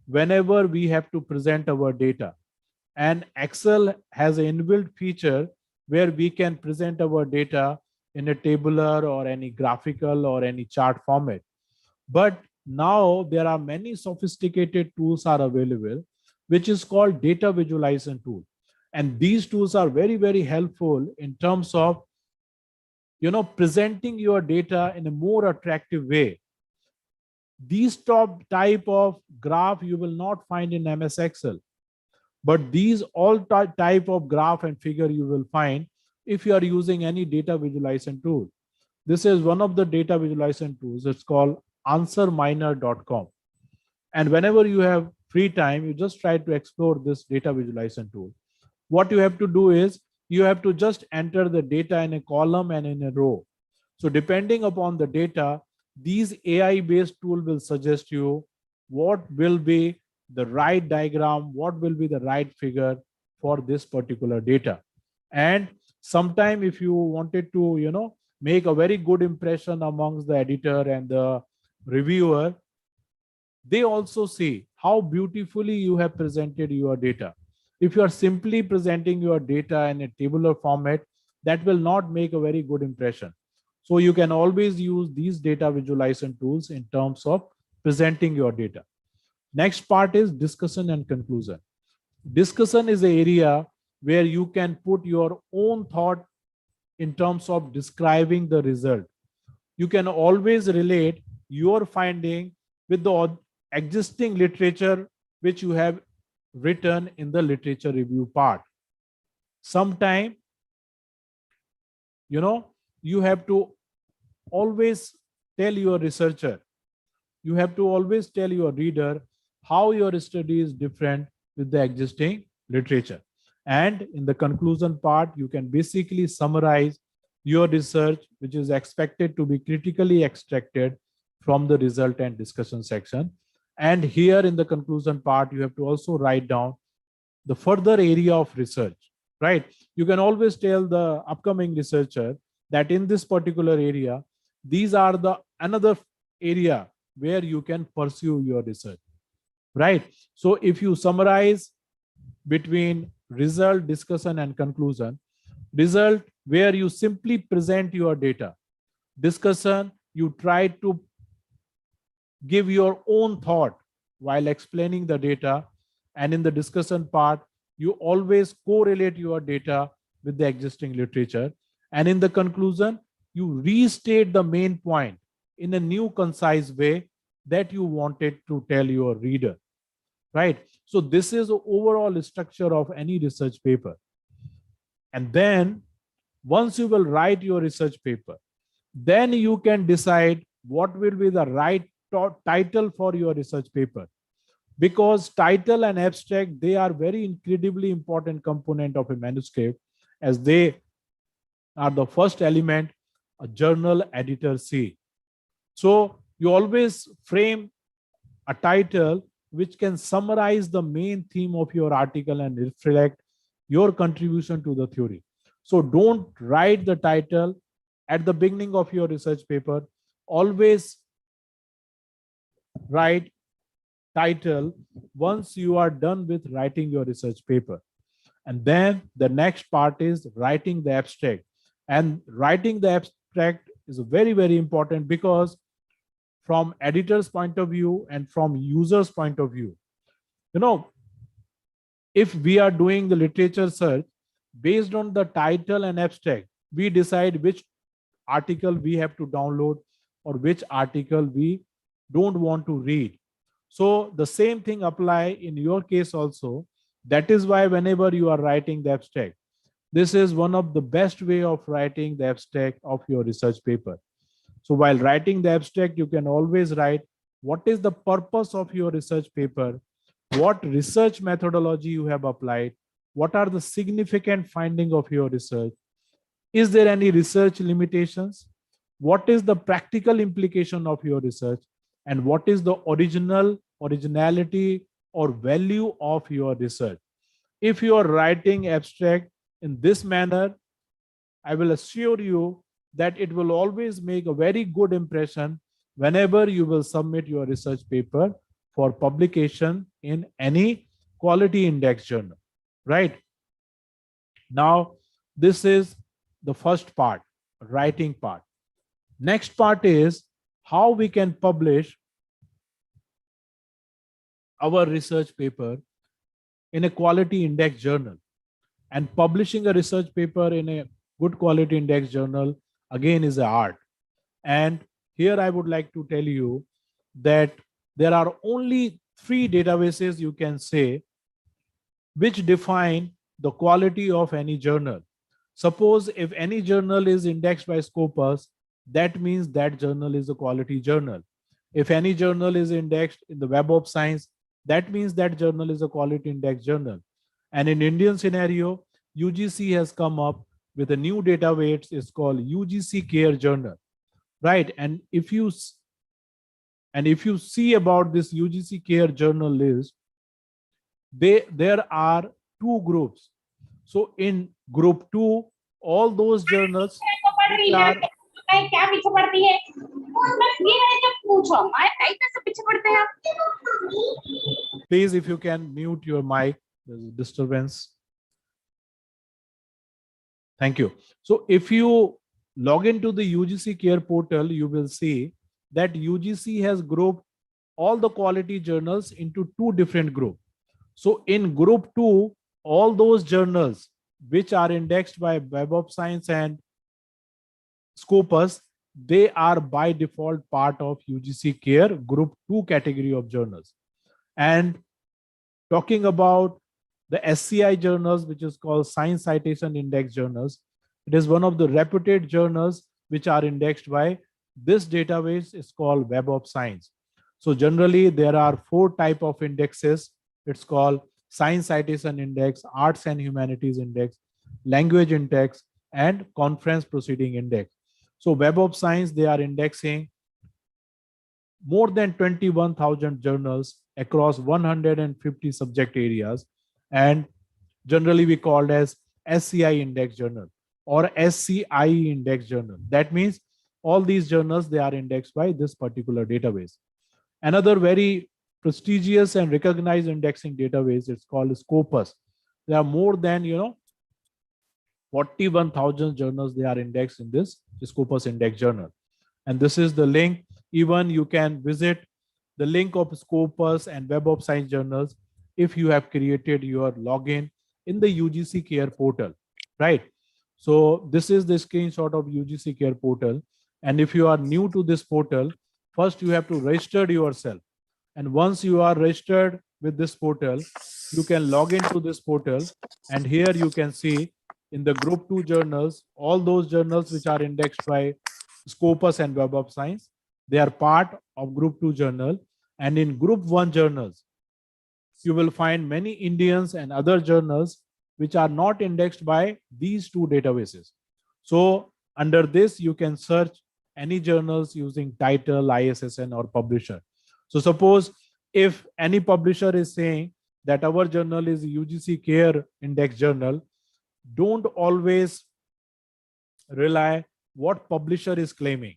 whenever we have to present our data. And Excel has an inbuilt feature where we can present our data in a tabular or any graphical or any chart format. But now there are many sophisticated tools are available, which is called data visualization tool. And these tools are very, very helpful in terms of, you know, presenting your data in a more attractive way. These type of graph you will not find in MS Excel, but these all type of graph and figure you will find if you are using any data visualization tool. This is one of the data visualization tools. It's called answerminer.com. And whenever you have free time, you just try to explore this data visualization tool. What you have to do is you have to just enter the data in a column and in a row. So depending upon the data, these AI-based tool will suggest you what will be the right diagram, what will be the right figure for this particular data. And sometime if you wanted to, make a very good impression amongst the editor and the reviewer, they also see how beautifully you have presented your data. If you are simply presenting your data in a tabular format, that will not make a very good impression. So you can always use these data visualization tools in terms of presenting your data. Next part is discussion and conclusion. Discussion is an area where you can put your own thought in terms of describing the result. You can always relate your finding with the existing literature which you have written in the literature review part. Sometime, you have to always tell your researcher, you have to always tell your reader how your study is different with the existing literature. And in the conclusion part, you can basically summarize your research, which is expected to be critically extracted from the result and discussion section. And here in the conclusion part, you have to also write down the further area of research, right? You can always tell the upcoming researcher that in this particular area, these are the another area where you can pursue your research, right? So if you summarize between result, discussion, and conclusion, result where you simply present your data, discussion, you try to give your own thought while explaining the data, and in the discussion part, you always correlate your data with the existing literature, and in the conclusion, you restate the main point in a new concise way that you wanted to tell your reader, right? So this is the overall structure of any research paper. And then once you will write your research paper, then you can decide what will be the right title for your research paper, because title and abstract, they are very incredibly important component of a manuscript, as they are the first element a journal editor see. So you always frame a title which can summarize the main theme of your article and reflect your contribution to the theory. So don't write the title at the beginning of your research paper. Always write title once you are done with writing your research paper. And then the next part is writing the abstract. And writing the abstract is very, very important, because from editor's point of view and from user's point of view, if we are doing the literature search based on the title and abstract, we decide which article we have to download or which article we don't want to read. So the same thing apply in your case also. That is why whenever you are writing the abstract, this is one of the best way of writing the abstract of your research paper. So while writing the abstract, you can always write what is the purpose of your research paper, what research methodology you have applied, what are the significant findings of your research, is there any research limitations, what is the practical implication of your research, and what is the originality or value of your research. If you are writing abstract in this manner, I will assure you that it will always make a very good impression whenever you will submit your research paper for publication in any quality index journal, right? Now, this is the first part, writing part. Next part is how we can publish our research paper in a quality index journal. And publishing a research paper in a good quality index journal, again, is an art. And here I would like to tell you that there are only 3 databases you can say which define the quality of any journal. Suppose if any journal is indexed by Scopus, that means that journal is a quality journal. If any journal is indexed in the Web of Science, that means that journal is a quality index journal. And in Indian scenario, UGC has come up with a new database. It's called UGC Care Journal, right? And if you see about this UGC Care Journal list, there are two groups. So in group 2, all those journals which are, क्या पीछे पड़ती है बस ये है जब पूछो मैं कैसे पीछे पड़ते हैं आप please if you can mute your mic, there's a disturbance. Thank you. So if you log into the UGC Care portal, you will see that UGC has grouped all the quality journals into two different groups. So in group 2, all those journals which are indexed by Web of Science and Scopus, they are by default part of UGC Care group 2 category of journals. And talking about the SCI journals, which is called Science Citation Index journals, it is one of the reputed journals which are indexed by this database. Is called Web of Science. So generally there are 4 type of indexes. It's called Science Citation Index, Arts and Humanities Index, Language Index, and Conference Proceeding Index. So Web of Science, they are indexing more than 21,000 journals across 150 subject areas, and generally we called as SCI index journal or SCI index journal. That means all these journals, they are indexed by this particular database. Another very prestigious and recognized indexing database, it's called Scopus. There are more than 41,000 journals, they are indexed in this Scopus index journal. And this is the link. Even you can visit the link of Scopus and Web of Science journals if you have created your login in the UGC Care portal, right? So this is the screenshot of UGC Care portal. And if you are new to this portal, first you have to register yourself. And once you are registered with this portal, you can log into this portal. And here you can see in the group 2 journals, all those journals which are indexed by Scopus and Web of Science, they are part of group 2 journal. And in group 1 journals, you will find many Indians and other journals which are not indexed by these two databases. So under this, you can search any journals using title, ISSN, or publisher. So suppose if any publisher is saying that our journal is UGC Care Index journal, don't always rely what publisher is claiming.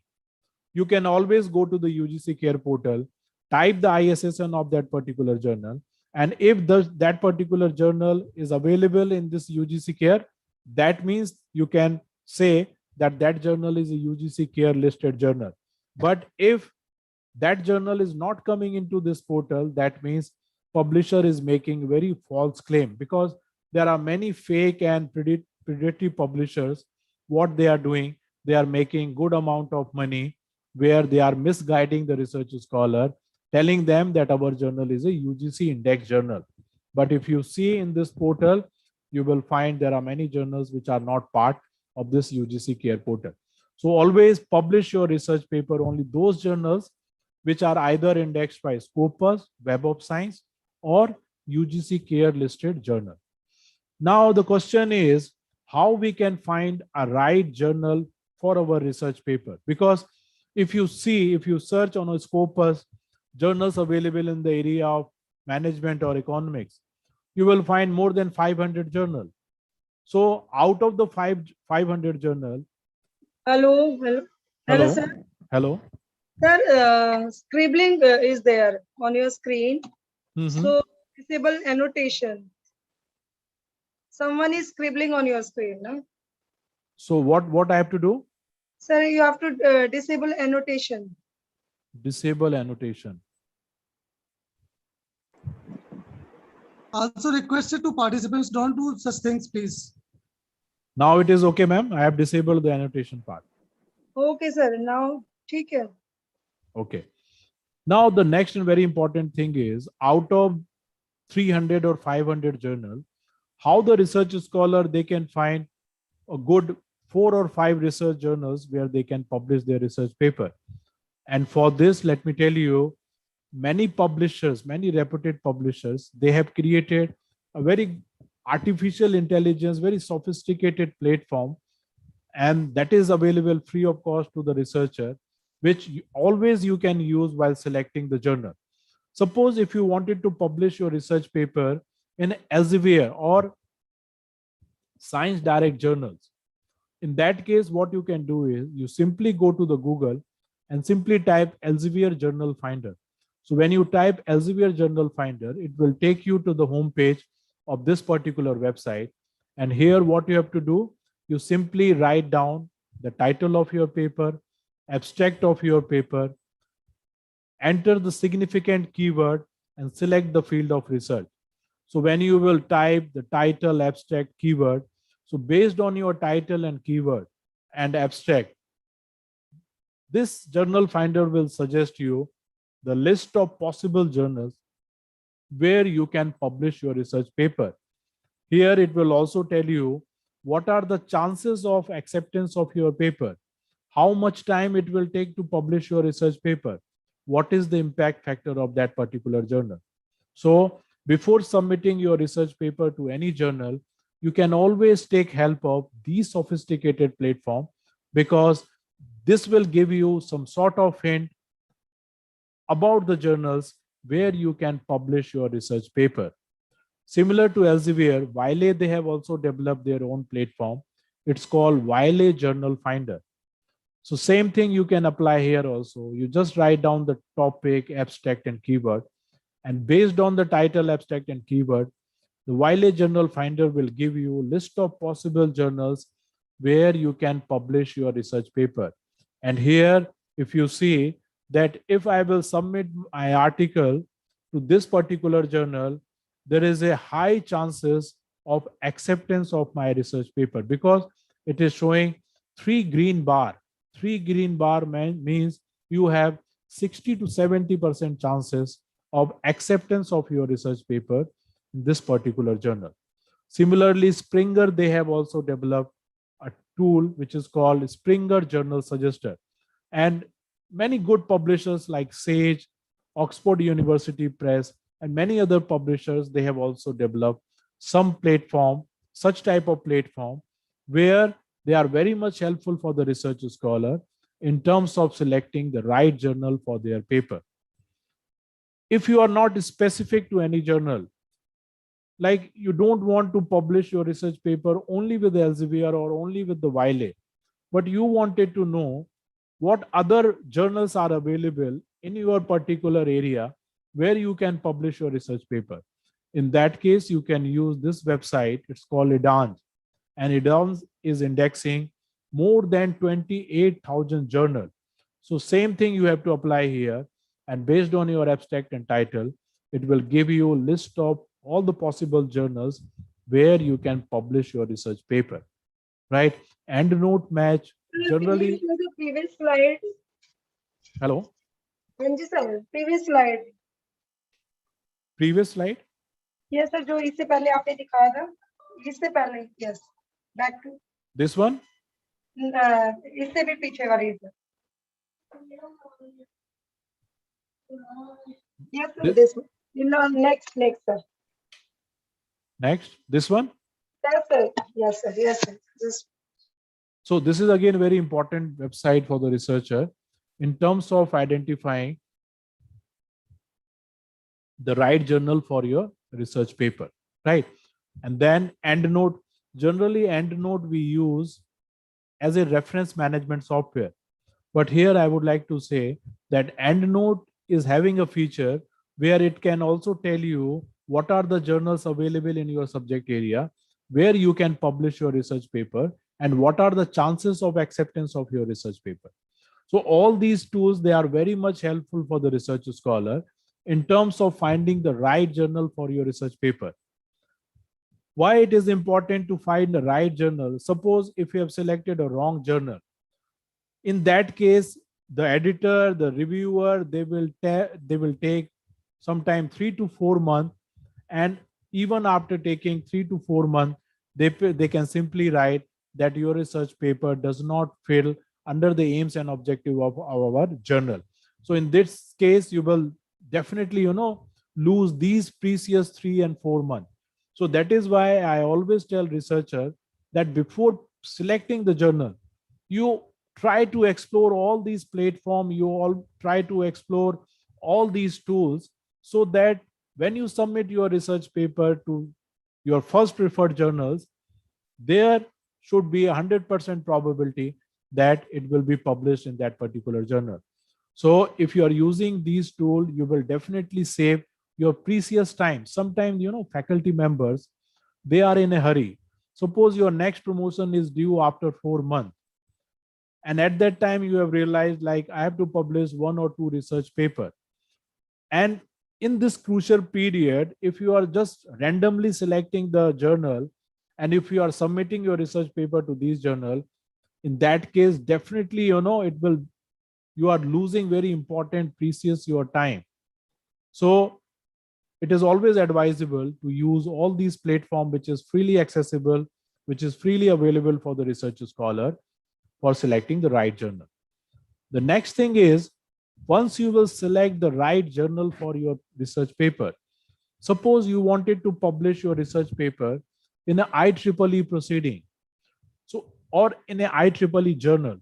You can always go to the UGC Care portal, type the ISSN of that particular journal, and if that particular journal is available in this UGC Care, that means you can say that that journal is a UGC Care listed journal. But if that journal is not coming into this portal, that means publisher is making very false claim, because there are many fake and predatory publishers. What they are doing, they are making good amount of money where they are misguiding the research scholar, telling them that our journal is a UGC index journal. But if you see in this portal, you will find there are many journals which are not part of this UGC Care portal. So always publish your research paper only those journals which are either indexed by Scopus, Web of Science, or UGC Care listed journal. Now the question is how we can find a right journal for our research paper. Because if you search on a Scopus, journals available in the area of management or economics, you will find more than 500 journals. So out of the 500 journal. Hello, hello, hello, sir. Hello. Sir, scribbling is there on your screen. Mm-hmm. So disable annotation. Someone is scribbling on your screen, no? So what I have to do? Sir, you have to disable annotation. Disable annotation. Also requested to participants, don't do such things, please. Now it is okay, ma'am. I have disabled the annotation part. Okay, sir. Now, ठीक है. Okay. Now the next and very important thing is, out of 300 or 500 journals, how the research scholar, they can find a good 4 or 5 research journals where they can publish their research paper. And for this, let me tell you, many publishers, many reputed publishers, they have created a very artificial intelligence, very sophisticated platform, and that is available free of cost to the researcher, which always you can use while selecting the journal. Suppose if you wanted to publish your research paper in Elsevier or Science Direct journals, in that case, what you can do is you simply go to the Google and simply type Elsevier Journal Finder. So when you type Elsevier Journal Finder, it will take you to the home page of this particular website. And here what you have to do, you simply write down the title of your paper, abstract of your paper, enter the significant keyword and select the field of research. So when you will type the title, abstract, keyword, so based on your title and keyword and abstract, this journal finder will suggest you the list of possible journals where you can publish your research paper. Here it will also tell you what are the chances of acceptance of your paper, how much time it will take to publish your research paper, what is the impact factor of that particular journal. So before submitting your research paper to any journal, you can always take help of these sophisticated platform, because this will give you some sort of hint about the journals where you can publish your research paper. Similar to Elsevier, Wiley, they have also developed their own platform. It's called Wiley Journal Finder. So same thing you can apply here also. You just write down the topic, abstract, and keyword. And based on the title, abstract, and keyword, the Wiley Journal Finder will give you a list of possible journals where you can publish your research paper. And here, if you see that if I will submit my article to this particular journal, there is a high chances of acceptance of my research paper, because it is showing 3 green bar. 3 green bar means you have 60 to 70% chances of acceptance of your research paper in this particular journal. Similarly, Springer, they have also developed a tool which is called Springer Journal Suggester. And many good publishers like Sage, Oxford University Press, and many other publishers, they have also developed some platform, such type of platform, where they are very much helpful for the research scholar in terms of selecting the right journal for their paper. If you are not specific to any journal, like you don't want to publish your research paper only with Elsevier or only with the Wiley, but you wanted to know what other journals are available in your particular area where you can publish your research paper. In that case, you can use this website. It's called Edange, and Edange is indexing more than 28,000 journals. So same thing you have to apply here, and based on your abstract and title, it will give you a list of all the possible journals where you can publish your research paper, right? EndNote match generally. The previous slide. Hello, Anji sir, previous slide. previous slide. Yes sir, जो इससे पहले आपने दिखाया था, इससे पहले, yes, back to, This one. इससे भी पीछे वाली sir. Yes sir, this one. No, next sir. Next, this one. Yes sir, yes sir, yes sir. This. So this is again a very important website for the researcher in terms of identifying the right journal for your research paper, right? And then EndNote. Generally, EndNote we use as a reference management software. But here I would like to say that EndNote is having a feature where it can also tell you what are the journals available in your subject area where you can publish your research paper and what are the chances of acceptance of your research paper. So all these tools, they are very much helpful for the research scholar in terms of finding the right journal for your research paper. Why it is important to find the right journal? Suppose if you have selected a wrong journal, in that case, the editor, the reviewer, they will take sometime 3 to 4 months, and even after taking 3 to 4 months, they can simply write that your research paper does not fall under the aims and objective of our journal. So in this case, you will definitely, lose these precious 3 and 4 months. So that is why I always tell researchers that before selecting the journal, you try to explore all these platforms, you all try to explore all these tools, so that when you submit your research paper to your first preferred journals, there should be 100% probability that it will be published in that particular journal. So if you are using these tools, you will definitely save your precious time. Sometimes, faculty members, they are in a hurry. Suppose your next promotion is due after 4 months. And at that time, you have realized, like, I have to publish 1 or 2 research paper. And in this crucial period, if you are just randomly selecting the journal, and if you are submitting your research paper to these journal, in that case, definitely, you are losing very important, precious your time. So it is always advisable to use all these platforms, which is freely accessible, which is freely available for the research scholar for selecting the right journal. The next thing is, once you will select the right journal for your research paper, suppose you wanted to publish your research paper in an IEEE proceeding, so, or in an IEEE journal.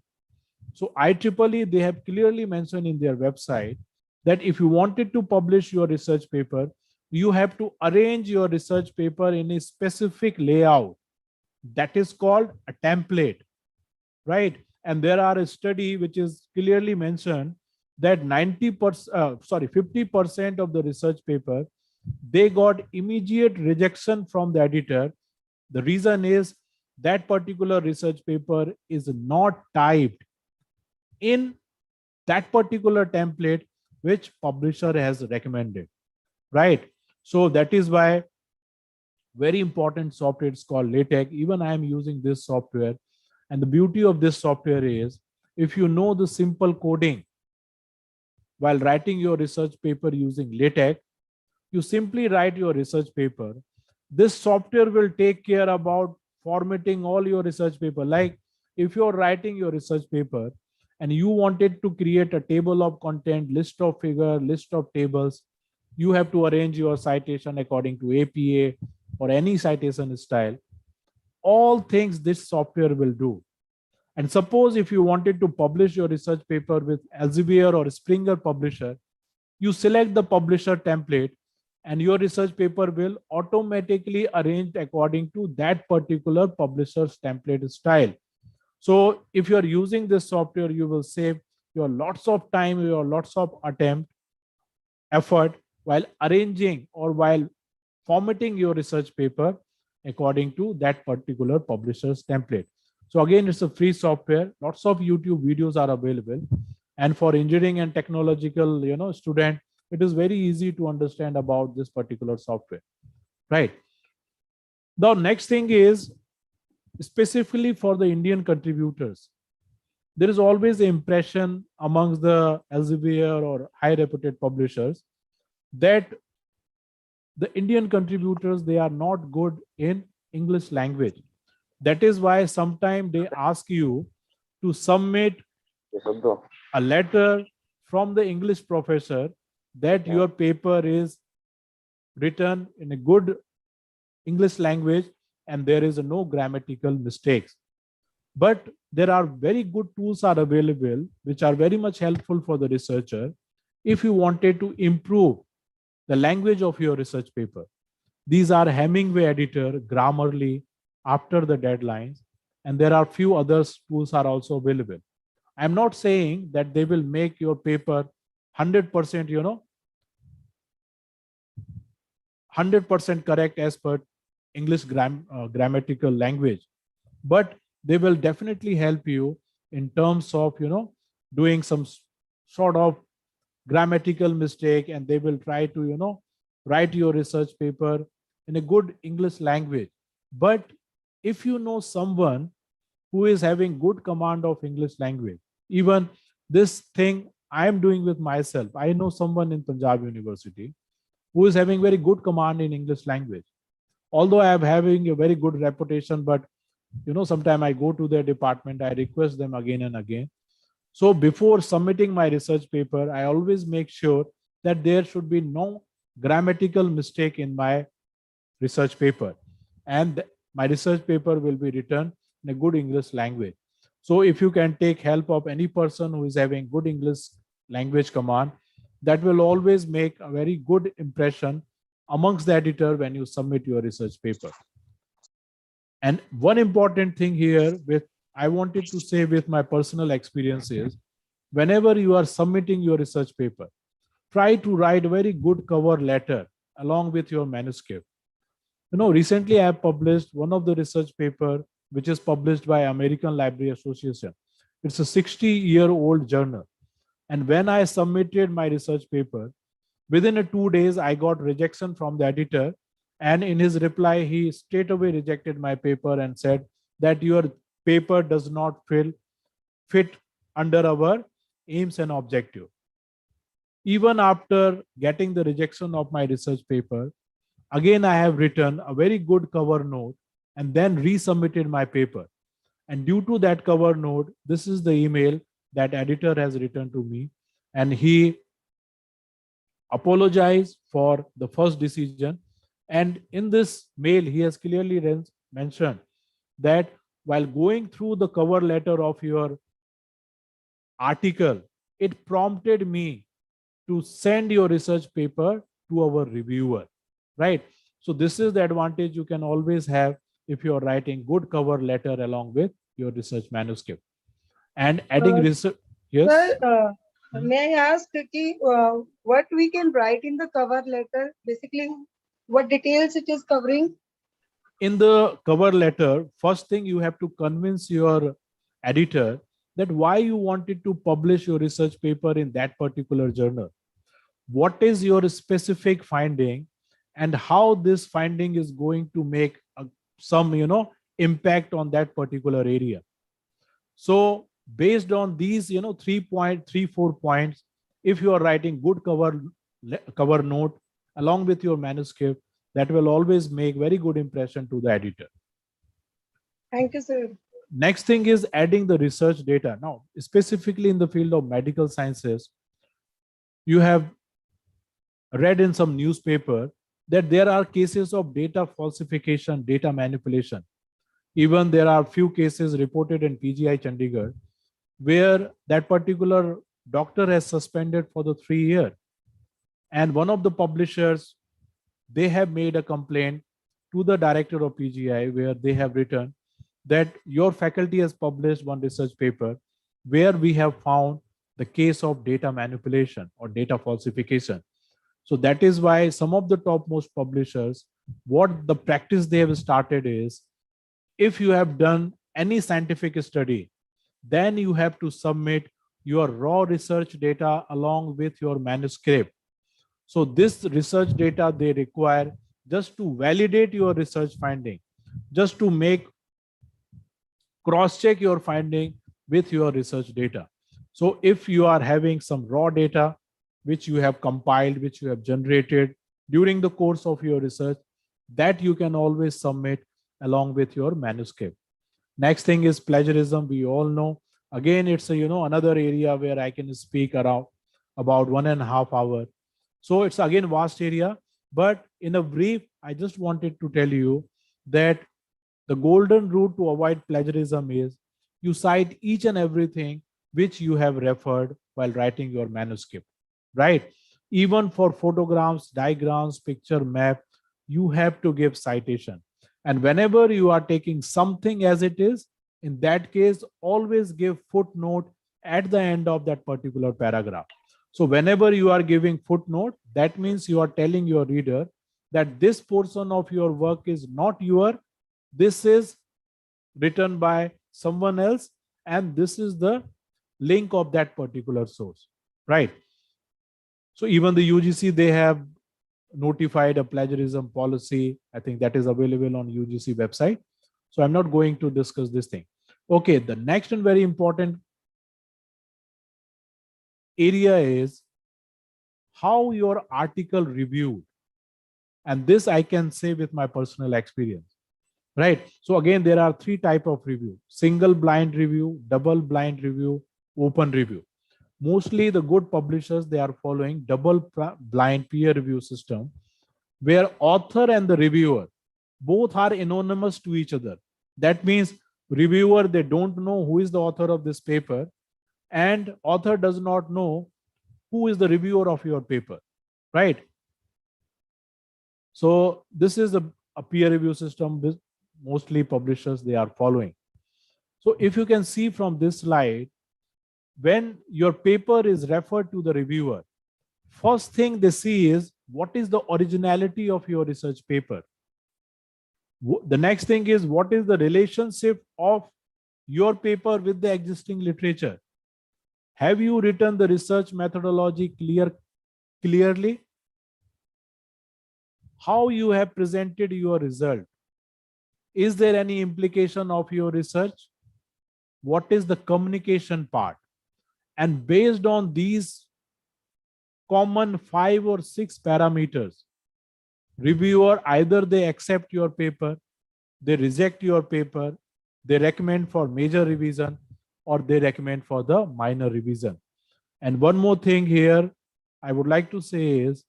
So IEEE, they have clearly mentioned in their website that if you wanted to publish your research paper, you have to arrange your research paper in a specific layout. That is called a template, right? And there are a study which is clearly mentioned that 50% of the research paper, they got immediate rejection from the editor. The reason is that particular research paper is not typed in that particular template which publisher has recommended, right? So that is why very important software is called LaTeX. Even I am using this software, and the beauty of this software is, if you know the simple coding while writing your research paper using LaTeX, you simply write your research paper. This software will take care about formatting all your research paper. Like if you're writing your research paper and you wanted to create a table of content, list of figure, list of tables, you have to arrange your citation according to APA or any citation style. All things this software will do. And suppose if you wanted to publish your research paper with Elsevier or Springer publisher, you select the publisher template and your research paper will automatically arrange according to that particular publisher's template style. So if you're using this software, you will save your lots of time, your lots of effort while arranging or while formatting your research paper according to that particular publisher's template. So again, it's a free software. Lots of YouTube videos are available. And for engineering and technological, student, it is very easy to understand about this particular software, right? The next thing is, specifically for the Indian contributors, there is always an impression amongst the Elsevier or high reputed publishers that the Indian contributors, they are not good in English language. That is why sometimes they ask you to submit a letter from the English professor that your paper is written in a good English language and there is no grammatical mistakes. But there are very good tools are available which are very much helpful for the researcher if you wanted to improve the language of your research paper. These are Hemingway Editor, Grammarly, After the Deadlines, and there are few other tools are also available. I'm not saying that they will make your paper 100%, 100% correct as per English grammatical language, but they will definitely help you in terms of, doing some sort of grammatical mistake, and they will try to, write your research paper in a good English language. But if you know someone who is having good command of English language, even this thing I am doing with myself, I know someone in Punjab University who is having very good command in English language. Although I am having a very good reputation, but Sometime I go to their department, I request them again and again. So before submitting my research paper, I always make sure that there should be no grammatical mistake in my research paper, and my research paper will be written in a good English language. So if you can take help of any person who is having good English language command, that will always make a very good impression amongst the editor when you submit your research paper. And one important thing here with I wanted to say with my personal experience is, whenever you are submitting your research paper, try to write a very good cover letter along with your manuscript. Recently I have published one of the research paper, which is published by American Library Association. It's a 60-year-old journal. And when I submitted my research paper, within 2 days, I got rejection from the editor. And in his reply, he straight away rejected my paper and said that your paper does not fit under our aims and objective. Even after getting the rejection of my research paper, again, I have written a very good cover note and then resubmitted my paper. And due to that cover note, this is the email that editor has written to me. And he apologized for the first decision. And in this mail, he has clearly mentioned that while going through the cover letter of your article, it prompted me to send your research paper to our reviewer, right? So this is the advantage you can always have if you're writing good cover letter along with your research manuscript. And adding research, yes? Sir, may I ask what we can write in the cover letter? Basically, what details it is covering? In the cover letter, first thing you have to convince your editor that why you wanted to publish your research paper in that particular journal. What is your specific finding and how this finding is going to make some impact on that particular area. So based on these 3.34 points, if you are writing good cover note along with your manuscript, that will always make very good impression to the editor. Thank you, sir. Next thing is adding the research data. Now, specifically in the field of medical sciences, you have read in some newspaper that there are cases of data falsification, data manipulation. Even there are few cases reported in PGI Chandigarh where that particular doctor has suspended for the 3 years. And one of the publishers, they have made a complaint to the director of PGI where they have written that your faculty has published one research paper where we have found the case of data manipulation or data falsification. So that is why some of the topmost publishers, what the practice they have started is, if you have done any scientific study, then you have to submit your raw research data along with your manuscript. So this research data they require just to validate your research finding, just to make cross-check your finding with your research data. So if you are having some raw data, which you have compiled, which you have generated during the course of your research, that you can always submit along with your manuscript. Next thing is plagiarism. We all know, again, it's another area where I can speak around about 1.5 hours. So it's again vast area, but in a brief, I just wanted to tell you that the golden rule to avoid plagiarism is you cite each and everything which you have referred while writing your manuscript, right? Even for photographs, diagrams, picture, map, you have to give citation. And whenever you are taking something as it is, in that case, always give footnote at the end of that particular paragraph. So whenever you are giving footnote, that means you are telling your reader that this portion of your work is not your, this is written by someone else, and this is the link of that particular source, right? So even the UGC, they have notified a plagiarism policy. I think that is available on UGC website. So I'm not going to discuss this thing. Okay, the next and very important area is how your article reviewed. And this I can say with my personal experience. right? So again, there are three type of review: single blind review, double blind review, open review. Mostly the good publishers, they are following blind peer review system, where author and the reviewer both are anonymous to each other. That means reviewer, they don't know who is the author of this paper, and author does not know who is the reviewer of your paper, right? So this is a peer review system with mostly publishers they are following. So if you can see from this slide, when your paper is referred to the reviewer, first thing they see is what is the originality of your research paper. The next thing is what is the relationship of your paper with the existing literature. Have you written the research methodology clearly? How you have presented your result? Is there any implication of your research? What is the communication part? And based on these common 5 or 6 parameters, reviewer either they accept your paper, they reject your paper, they recommend for major revision, or they recommend for the minor revision. And one more thing here I would like to say is,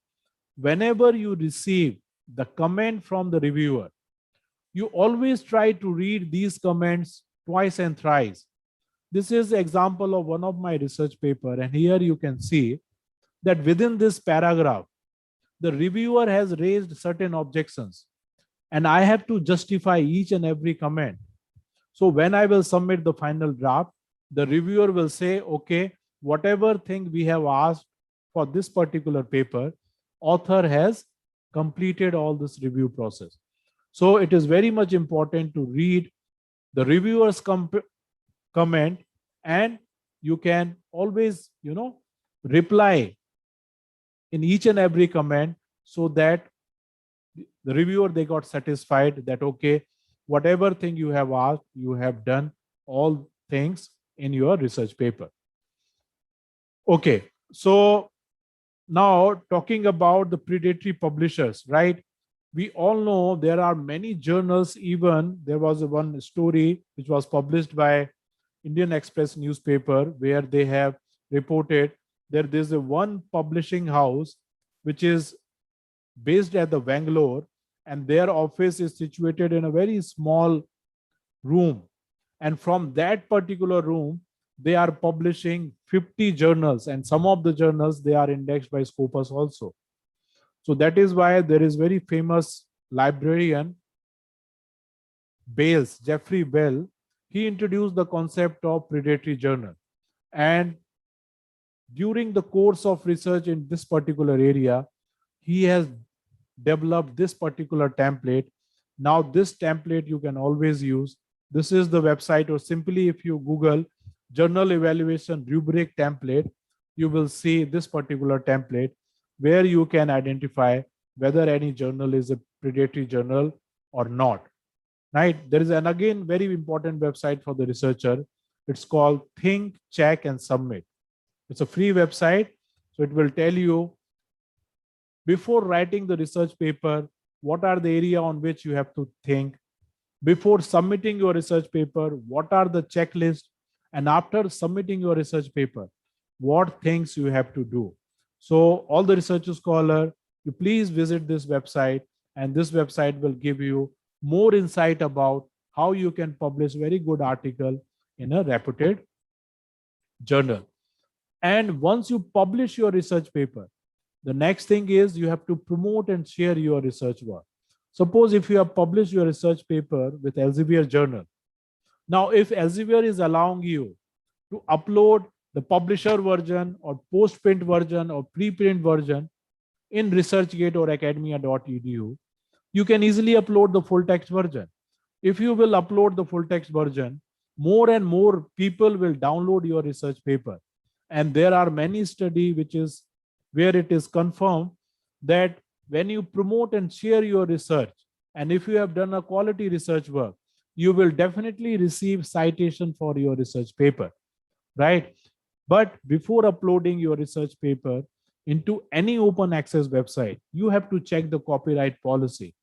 whenever you receive the comment from the reviewer, you always try to read these comments twice and thrice. This is an example of one of my research paper, and here you can see that within this paragraph, the reviewer has raised certain objections, and I have to justify each and every comment. So when I will submit the final draft, the reviewer will say, okay, whatever thing we have asked for this particular paper, author has completed all this review process. So it is very much important to read the reviewer's comment, and you can always, reply in each and every comment, so that the reviewer, they got satisfied that, okay, whatever thing you have asked, you have done all things in your research paper. Okay, so now talking about the predatory publishers, right? We all know there are many journals. Even there was one story which was published by Indian Express newspaper, where they have reported that there's a one publishing house which is based at the Bangalore, and their office is situated in a very small room. And from that particular room, they are publishing 50 journals, and some of the journals, they are indexed by Scopus also. So that is why there is very famous librarian, Bales, Jeffrey Bell. He introduced the concept of predatory journal. And during the course of research in this particular area, he has developed this particular template. Now this template you can always use. This is the website, or simply if you Google journal evaluation rubric template, you will see this particular template, where you can identify whether any journal is a predatory journal or not, right? There is an again very important website for the researcher. It's called Think, Check and Submit. It's a free website. So it will tell you, before writing the research paper, what are the area on which you have to think. Before submitting your research paper, what are the checklist, and after submitting your research paper, what things you have to do. So all the research scholar, you please visit this website, and this website will give you more insight about how you can publish very good article in a reputed journal. And once you publish your research paper, the next thing is you have to promote and share your research work. Suppose if you have published your research paper with Elsevier journal. Now, if Elsevier is allowing you to upload the publisher version or post-print version or preprint version in ResearchGate or academia.edu, you can easily upload the full text version. If you will upload the full text version, more and more people will download your research paper. And there are many studies where it is confirmed that when you promote and share your research, and if you have done a quality research work, you will definitely receive citation for your research paper, right? But before uploading your research paper into any open access website, you have to check the copyright policy.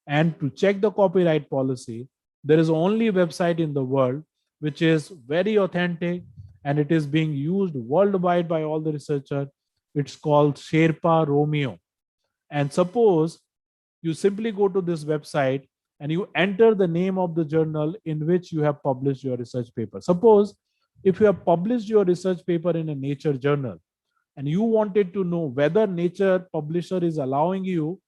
And to check the copyright policy, there is only website in the world which is very authentic and it is being used worldwide by all the researchers. It's called Sherpa Romeo. And suppose you simply go to this website and you enter the name of the journal in which you have published your research paper. Suppose if you have published your research paper in a Nature journal and you wanted to know whether Nature publisher is allowing you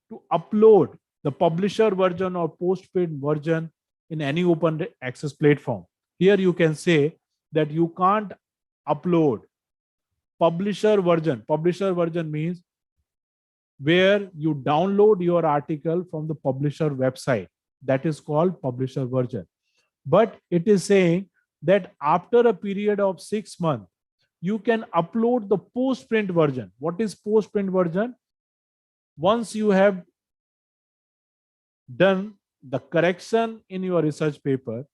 to upload the publisher version or post-print version in any open access platform. Here you can say that you can't upload publisher version. Publisher version means where you download your article from the publisher website. That is called publisher version. But it is saying that after a period of 6 months, you can upload the post-print version. What is post-print version? Once you have done the correction in your research paper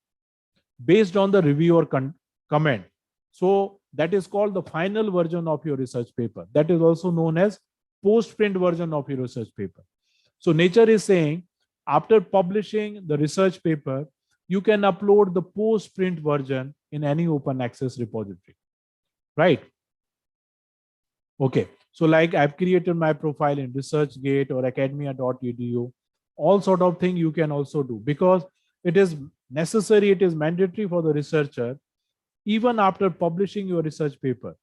based on the reviewer comment. So that is called the final version of your research paper. That is also known as post-print version of your research paper. So Nature is saying after publishing the research paper, you can upload the post-print version in any open access repository, right? Okay, so like I've created my profile in ResearchGate or academia.edu, all sort of thing you can also do because it is necessary, it is mandatory for the researcher, even after publishing your research paper,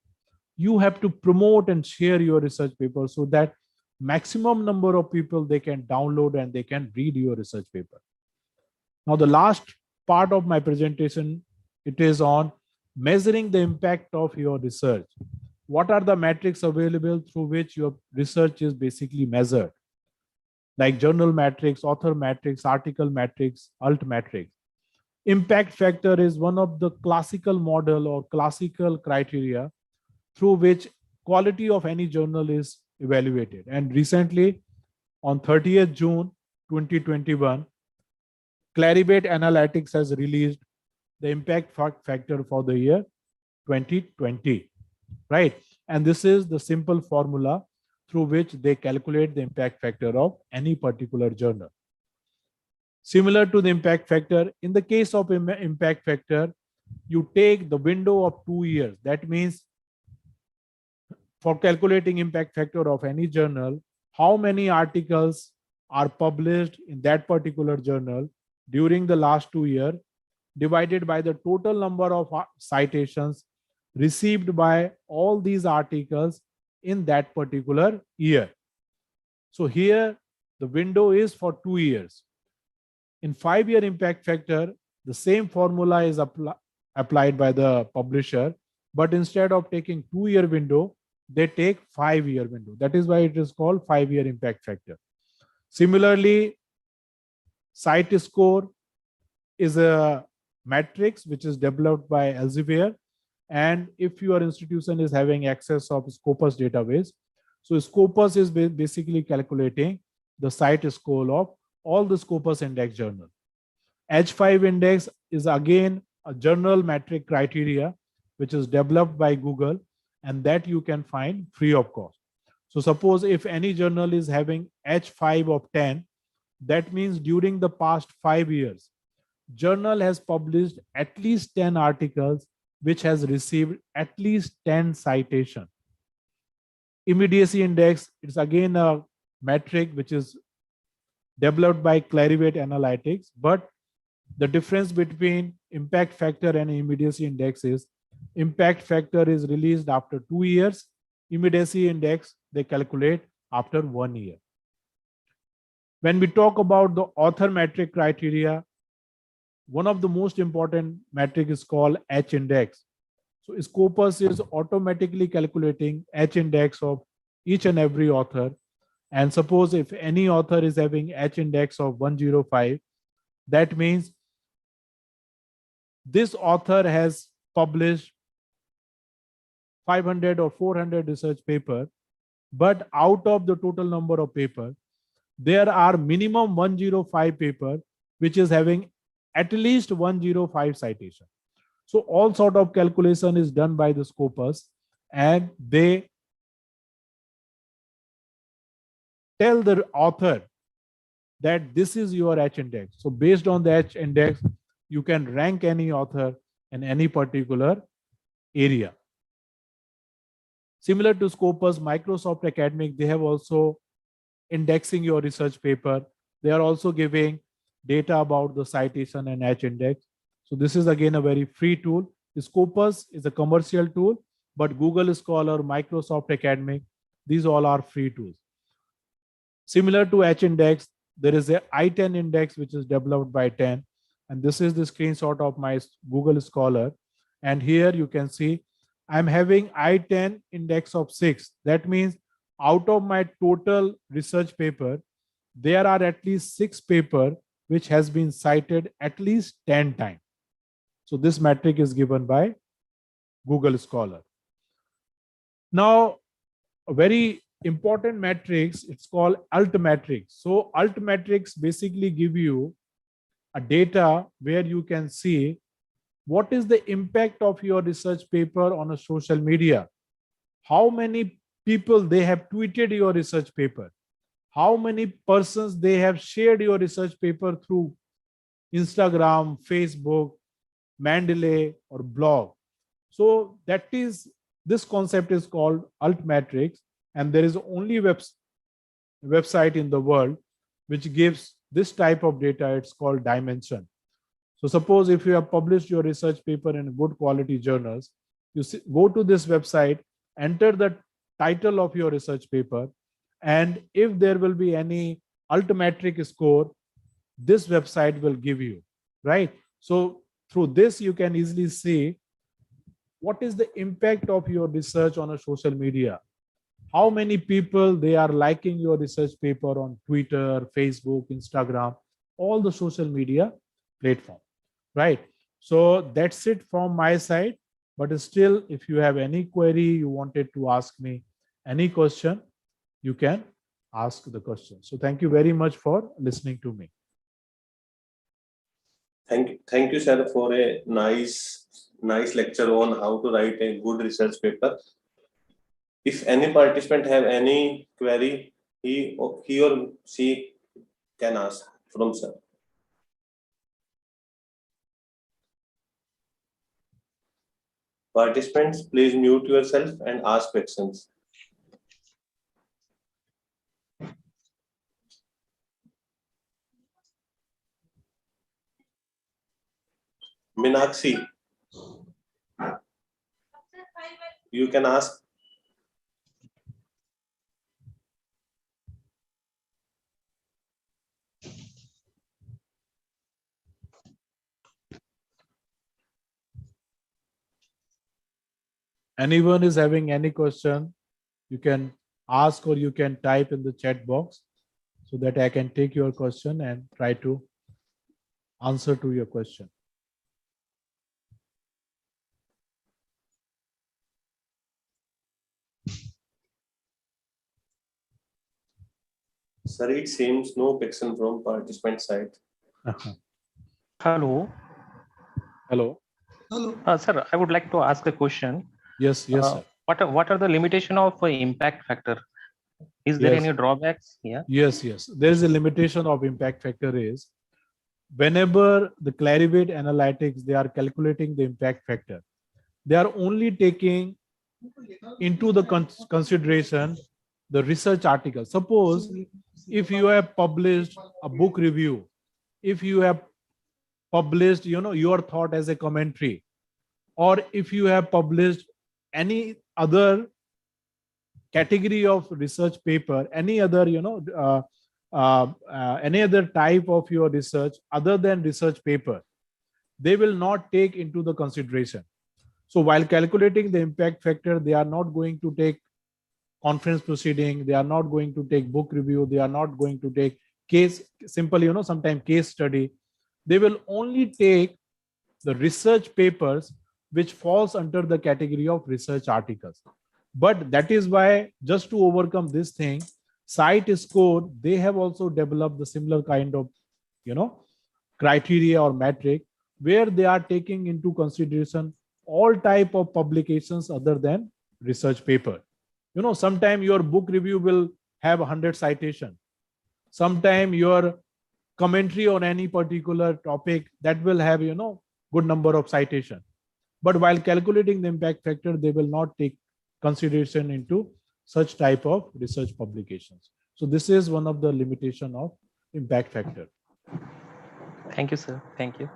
you have to promote and share your research paper so that maximum number of people they can download and they can read your research paper. Now the last part of my presentation, it is on measuring the impact of your research. What are the metrics available through which your research is basically measured? Like journal metrics, author metrics, article metrics, alt metrics. Impact factor is one of the classical model or classical criteria through which quality of any journal is evaluated. And recently, on 30th June 2021, Clarivate Analytics has released the impact factor for the year 2020, right? And this is the simple formula through which they calculate the impact factor of any particular journal. Similar to the impact factor, in the case of impact factor, you take the window of 2 years. That means for calculating impact factor of any journal, how many articles are published in that particular journal during the last 2 years, divided by the total number of citations received by all these articles in that particular year. So here the window is for 2 years. In 5-year impact factor, the same formula is applied by the publisher, but instead of taking 2-year window, they take 5-year window. That is why it is called 5-year impact factor. Similarly, site score is a matrix which is developed by Elsevier. And if your institution is having access of Scopus database, so Scopus is basically calculating the site score of all the Scopus index journal. H5 index is again a journal metric criteria which is developed by Google, and that you can find free of cost. So suppose if any journal is having H5 of 10, that means during the past 5 years, journal has published at least 10 articles which has received at least 10 citation. Immediacy index is again a metric which is developed by Clarivate Analytics, but the difference between impact factor and immediacy index is impact factor is released after 2 years, immediacy index they calculate after 1 year. When we talk about the author metric criteria, one of the most important metric is called H index. So Scopus is automatically calculating H index of each and every author. And suppose if any author is having H index of 105, that means this author has published 500 or 400 research paper, but out of the total number of paper, there are minimum 105 paper which is having at least 105 citation. So all sort of calculation is done by the Scopus, and they tell the author that this is your H index. So based on the H index, you can rank any author in any particular area. Similar to Scopus, Microsoft Academic, they have also indexing your research paper. They are also giving data about the citation and H index. So this is again a very free tool. Scopus is a commercial tool, but Google Scholar, Microsoft Academic, these all are free tools. Similar to H index, there is a I10 index which is developed by 10. And this is the screenshot of my Google Scholar. And here you can see I'm having I10 index of 6. That means out of my total research paper, there are at least 6 papers which has been cited at least 10 times. So this metric is given by Google Scholar. Now, a very important metrics, it's called Altmetrics. So Altmetrics basically give you a data where you can see what is the impact of your research paper on a social media. How many people they have tweeted your research paper. How many persons they have shared your research paper through Instagram, Facebook, Mendeley, or blog. So this concept is called Altmetrics, and there is only website in the world which gives this type of data. It's called Dimension. So suppose if you have published your research paper in good quality journals, you go to this website, enter the title of your research paper, and if there will be any Altmetric score, this website will give you, right? So through this, you can easily see what is the impact of your research on a social media. How many people they are liking your research paper on Twitter, Facebook, Instagram, all the social media platform, right? So that's it from my side. But still, if you have any query you wanted to ask me, any question, you can ask the question. So thank you very much for listening to me. Thank you, sir, for a nice lecture on how to write a good research paper. If any participant have any query, he or she can ask from sir. Participants, please mute yourself and ask questions. Meenakshi, you can ask. Anyone is having any question, you can ask or you can type in the chat box so that I can take your question and try to answer to your question. Sir, it seems no question from participant side. Hello. Hello. Hello. Sir, I would like to ask a question. Yes, sir. What are the limitation of impact factor? Is there Yes. any drawbacks? Yeah. Yes. There is a limitation of impact factor is whenever the Clarivate Analytics, they are calculating the impact factor, they are only taking into the consideration the research article. Suppose if you have published a book review, if you have published, your thought as a commentary, or if you have published any other category of research paper, any other, any other type of your research other than research paper, they will not take into the consideration. So while calculating the impact factor, they are not going to take conference proceeding, they are not going to take book review, they are not going to take simple, sometimes case study. They will only take the research papers which falls under the category of research articles. But that is why, just to overcome this thing, CiteScore, they have also developed the similar kind of, criteria or metric where they are taking into consideration all type of publications other than research paper. Sometime your book review will have 100 citation. Sometime your commentary on any particular topic, that will have, good number of citation. But while calculating the impact factor, they will not take consideration into such type of research publications. So this is one of the limitation of impact factor. Thank you, sir. Thank you.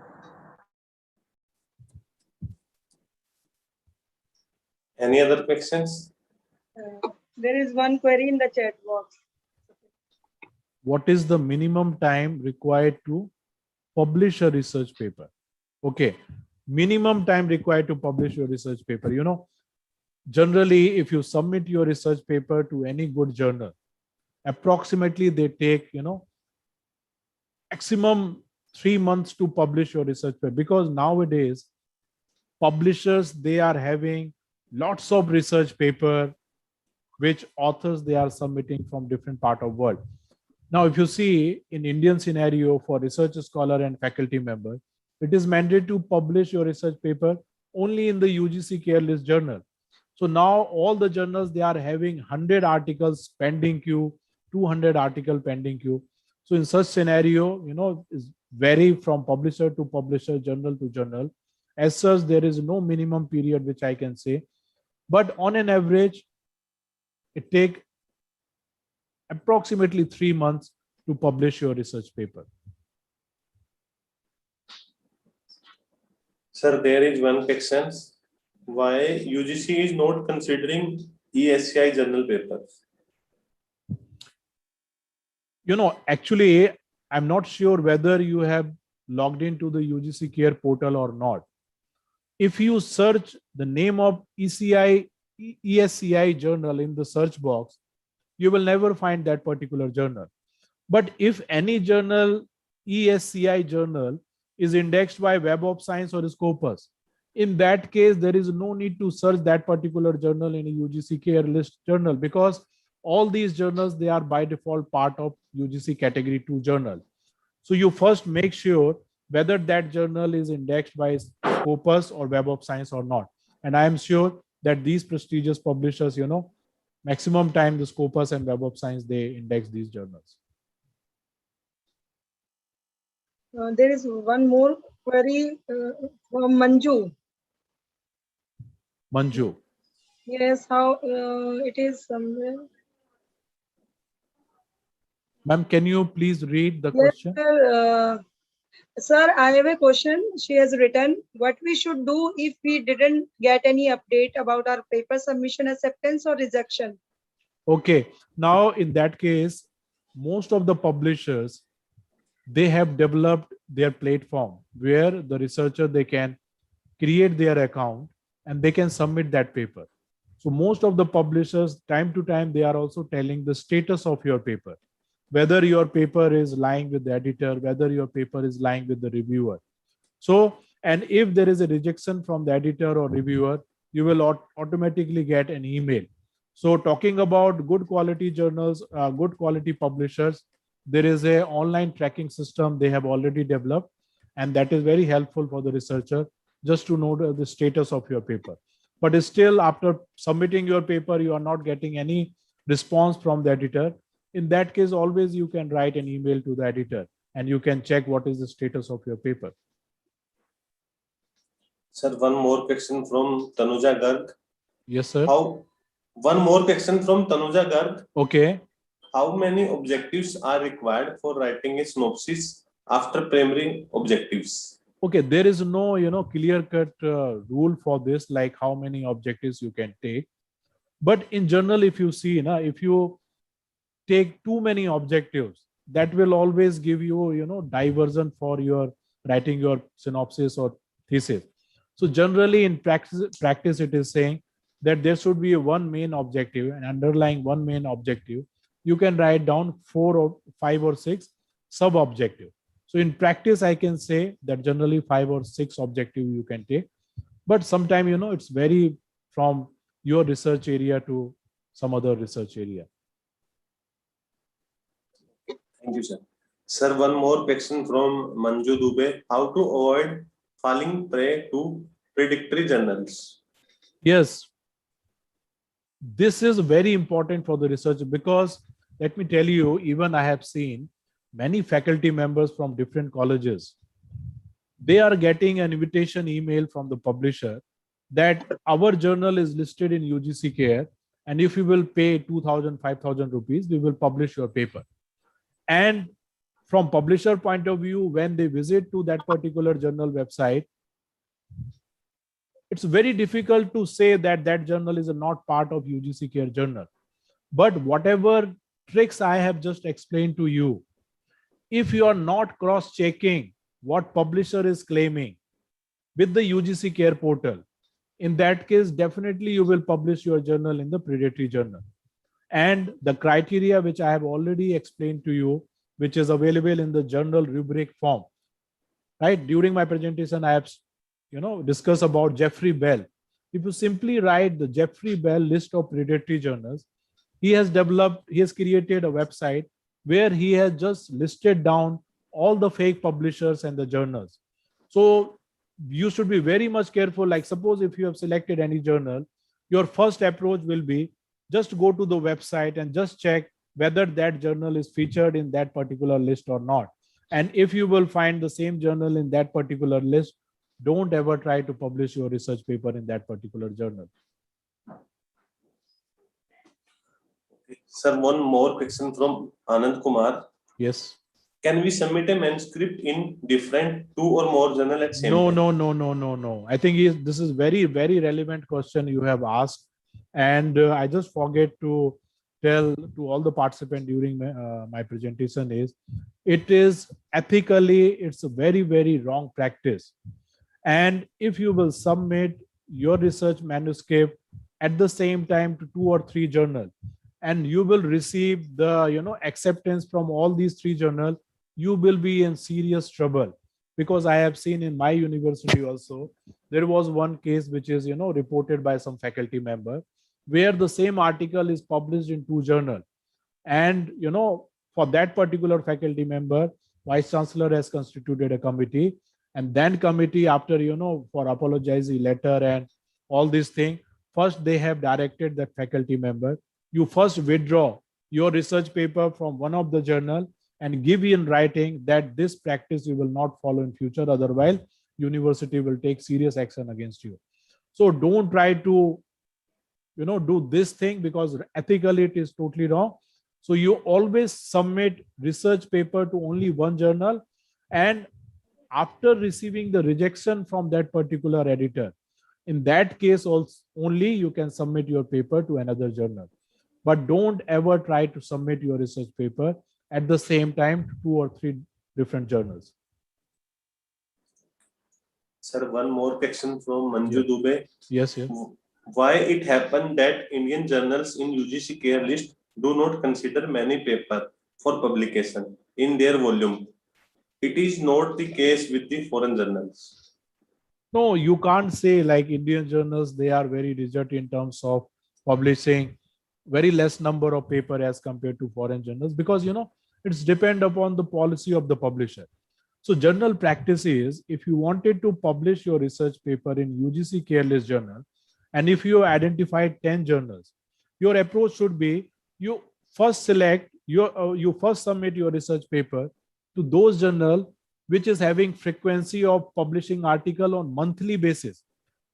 Any other questions? There is one query in the chat box. What is the minimum time required to publish a research paper? Okay, minimum time required to publish your research paper. Generally, if you submit your research paper to any good journal, approximately they take, maximum 3 months to publish your research paper, because nowadays publishers, they are having lots of research paper which authors they are submitting from different part of world. Now, if you see in Indian scenario for research scholar and faculty member, it is mandated to publish your research paper only in the UGC care list journal. So now all the journals, they are having 100 articles pending queue, 200 article pending queue. So in such scenario, is vary from publisher to publisher, journal to journal. As such, there is no minimum period which I can say, but on an average, it take approximately 3 months to publish your research paper. Sir, there is one question. Why UGC is not considering ESCI journal papers? Actually, I'm not sure whether you have logged into the UGC Care portal or not. If you search the name of ESCI journal in the search box, you will never find that particular journal. But if any journal, ESCI journal, is indexed by Web of Science or Scopus, in that case, there is no need to search that particular journal in a UGC Care list journal, because all these journals, they are by default part of UGC category 2 journal. So you first make sure whether that journal is indexed by Scopus or Web of Science or not. And I am sure that these prestigious publishers, maximum time the Scopus and Web of Science, they index these journals. There is one more query from Manju. Manju. Yes, how it is somewhere. Ma'am, can you please read the Yes, question? sir. Sir, I have a question. She has written, what we should do if we didn't get any update about our paper submission acceptance or rejection? Okay, now in that case, most of the publishers, they have developed their platform where the researcher, they can create their account and they can submit that paper. So most of the publishers, time to time, they are also telling the status of your paper, whether your paper is lying with the editor, whether your paper is lying with the reviewer. So, and if there is a rejection from the editor or reviewer, you will automatically get an email. So talking about good quality journals, good quality publishers, there is a online tracking system they have already developed, and that is very helpful for the researcher just to know the status of your paper. But still, after submitting your paper, you are not getting any response from the editor. In that case, always you can write an email to the editor and you can check what is the status of your paper. Sir, one more question from Tanuja Garg. Yes, sir. One more question from Tanuja Garg. Okay. How many objectives are required for writing a synopsis after primary objectives? Okay, there is no, clear-cut rule for this, like how many objectives you can take. But in general, if you see, if you take too many objectives, that will always give you, diversion for your writing your synopsis or thesis. So generally in practice, it is saying that there should be one main objective and underlying one main objective. You can write down 4 or 5 or 6 sub-objective. So in practice, I can say that generally 5 or 6 objective you can take, but sometimes, it's vary from your research area to some other research area. Thank you, sir. Sir, one more question from Manju Dubey. How to avoid falling prey to predictory journals? Yes, this is very important for the researcher, because let me tell you, even I have seen many faculty members from different colleges, they are getting an invitation email from the publisher that our journal is listed in UGC Care, and if you will pay 2,000, 5,000 rupees, we will publish your paper. And from publisher point of view, when they visit to that particular journal website, it's very difficult to say that that journal is not part of UGC Care journal. But whatever tricks I have just explained to you, if you are not cross-checking what publisher is claiming with the UGC Care portal, in that case, definitely you will publish your journal in the predatory journal. And the criteria which I have already explained to you, which is available in the journal rubric form, right? During my presentation, I have discussed about Jeffrey Bell. If you simply write the Jeffrey Bell list of predatory journals, he has created a website where he has just listed down all the fake publishers and the journals. So you should be very much careful. Like suppose if you have selected any journal, your first approach will be just go to the website and just check whether that journal is featured in that particular list or not. And if you will find the same journal in that particular list, don't ever try to publish your research paper in that particular journal. Sir, one more question from Anand Kumar. Yes. Can we submit a manuscript in different 2 or more journal at same time? No. I think this is very, very relevant question you have asked. And I just forget to tell to all the participants during my presentation is, it is ethically, it's a very, very wrong practice. And if you will submit your research manuscript at the same time to 2 or 3 journals, and you will receive the acceptance from all these 3 journals, you will be in serious trouble. Because I have seen in my university also, there was one case which is reported by some faculty member, where the same article is published in 2 journals. And for that particular faculty member, Vice Chancellor has constituted a committee, and then committee, after for apologizing letter and all these things, first they have directed that faculty member, you first withdraw your research paper from one of the journal and give in writing that this practice you will not follow in future, otherwise university will take serious action against you. So don't try to do this thing, because ethically it is totally wrong. So you always submit research paper to only one journal, and after receiving the rejection from that particular editor, in that case also only you can submit your paper to another journal. But don't ever try to submit your research paper at the same time to 2 or 3 different journals. Sir, one more question from Manju Dubey. Yes. Why it happened that Indian journals in UGC Care list do not consider many paper for publication in their volume? It is not the case with the foreign journals. No, you can't say like Indian journals, they are very rigid in terms of publishing very less number of paper as compared to foreign journals, because it's depend upon the policy of the publisher. So general practice is, if you wanted to publish your research paper in UGC Care list journal, and if you identified 10 journals, your approach should be, you first select you first submit your research paper to those journal which is having frequency of publishing article on monthly basis.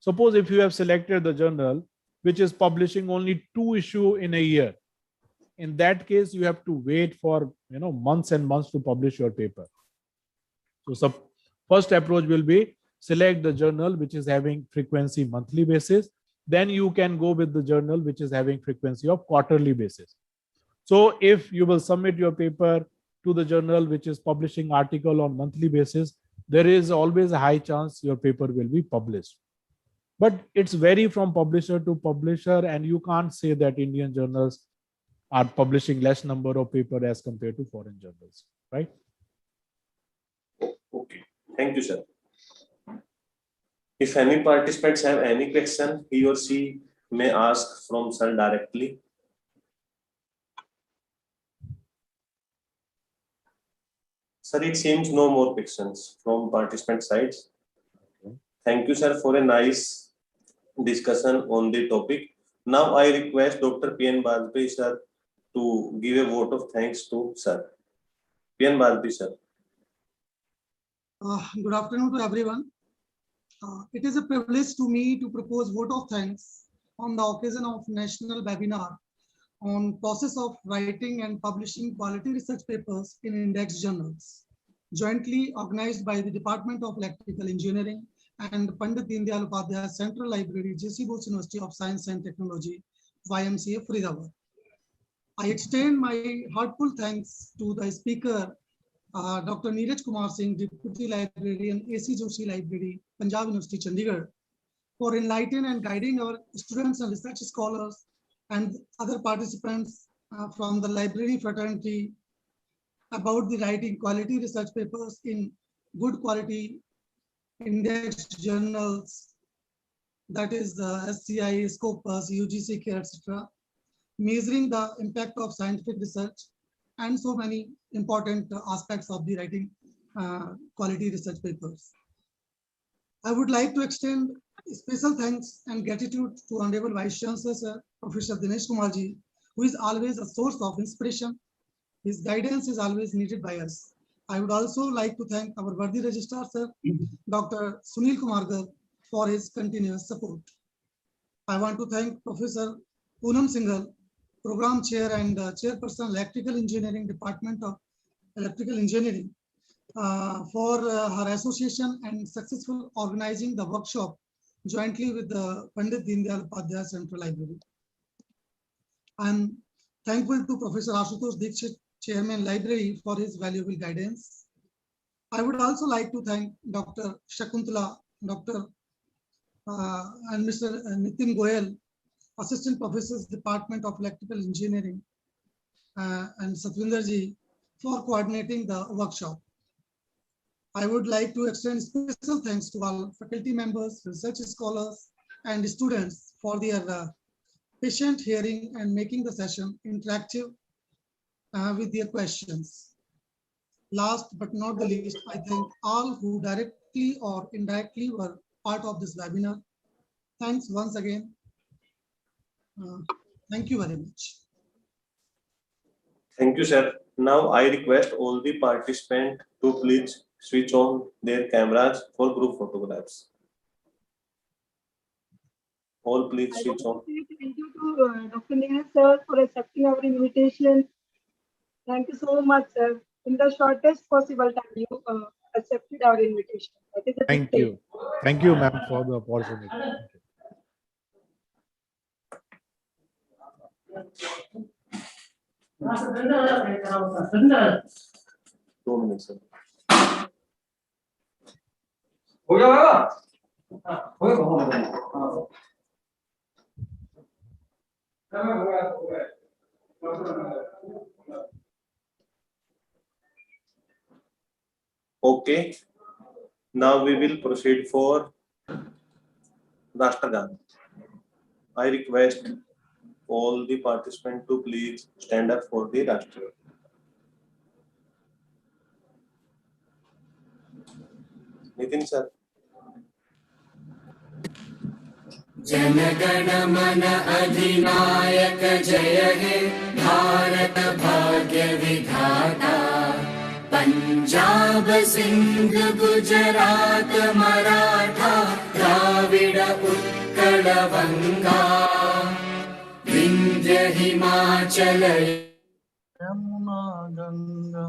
Suppose if you have selected the journal which is publishing only 2 issue in a year, in that case you have to wait for months and months to publish your paper. So first approach will be, select the journal which is having frequency monthly basis, then you can go with the journal which is having frequency of quarterly basis. So if you will submit your paper to the journal which is publishing article on monthly basis, there is always a high chance your paper will be published. But it's vary from publisher to publisher, and you can't say that Indian journals are publishing less number of paper as compared to foreign journals, right? Okay, thank you, sir. If any participants have any question, he or she may ask from sir directly. Sir, it seems no more questions from participant sides. Thank you, sir, for a nice discussion on the topic. Now I request Dr. P.N. Bajpai, sir, to give a vote of thanks to sir. PN Bharati sir. Good afternoon to everyone. It is a privilege to me to propose vote of thanks on the occasion of national webinar on process of writing and publishing quality research papers in index journals, jointly organized by the Department of Electrical Engineering and Pandit Deendayal Upadhyaya Central Library, J.C. Bose University of Science and Technology, YMCA, Faridabad. I extend my heartfelt thanks to the speaker, Dr. Neeraj Kumar Singh, Deputy Librarian, A.C. Joshi Library, Punjab University, Chandigarh, for enlightening and guiding our students and research scholars and other participants from the library fraternity about the writing quality research papers in good quality index journals, that is the SCI, Scopus, UGC, etc., measuring the impact of scientific research and so many important aspects of the writing quality research papers. I would like to extend special thanks and gratitude to Honorable Vice Chancellor, Sir, Professor Dinesh Kumarji, who is always a source of inspiration. His guidance is always needed by us. I would also like to thank our worthy registrar, Sir, Dr. Sunil Kumargar, for his continuous support. I want to thank Professor Poonam Singhal, Program Chair and Chairperson, Electrical Engineering Department of Electrical Engineering, for her association and successful organizing the workshop jointly with the Pandit Deendayal Upadhyaya Central Library. I am thankful to Professor Ashutosh Dikshit, Chairman Library, for his valuable guidance. I would also like to thank Dr. Shakuntala, Dr. and Mr. Nitin Goyal, Assistant Professors, Department of Electrical Engineering, and Satvinderji, for coordinating the workshop. I would like to extend special thanks to all faculty members, research scholars, and students for their patient hearing and making the session interactive with their questions. Last but not the least, I thank all who directly or indirectly were part of this webinar. Thanks once again. Thank you very much. Thank you, sir. Now I request all the participants to please switch on their cameras for group photographs. All please I switch on. want to say thank you to Dr. Neeraj sir for accepting our invitation. Thank you so much, sir. In the shortest possible time, you accepted our invitation. That is a big Thank thing. you. Thank you, ma'am, for the opportunity. Thank you. Two minutes, sir. Okay. Now we will proceed for Rashtragan. I request all the participants to please stand up for the Rashtragan. Nitin sir. जनगण मन अधिनायक जय हे भारत भाग्य विधाता पंजाब सिंध गुजरात मराठा द्राविड़ उत्कल बंगा विंध्य हिमाचल यमुना गंगा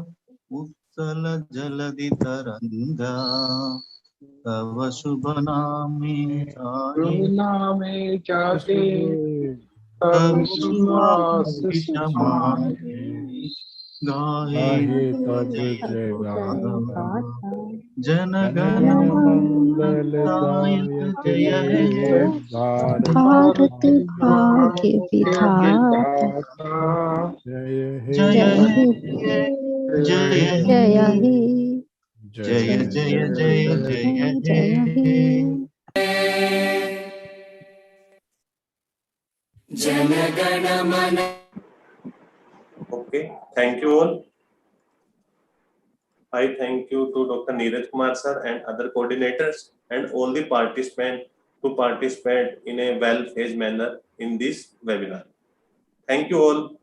उत्कल जलधि तरंगा तव शुभ नामे जाके तव तब सुहास सुहास समाये गाहे तब जय गाथा जन जन गण गण मंगलदायक जय हे भारत भाग्य विधाता जय हे जय हे जय हे जय जय जय जय जय हे जनगण मन. Okay, thank you all. I thank you to Dr. Neeraj Kumar sir and other coordinators and all the participants to participate in a well-phased manner in this webinar. Thank you all.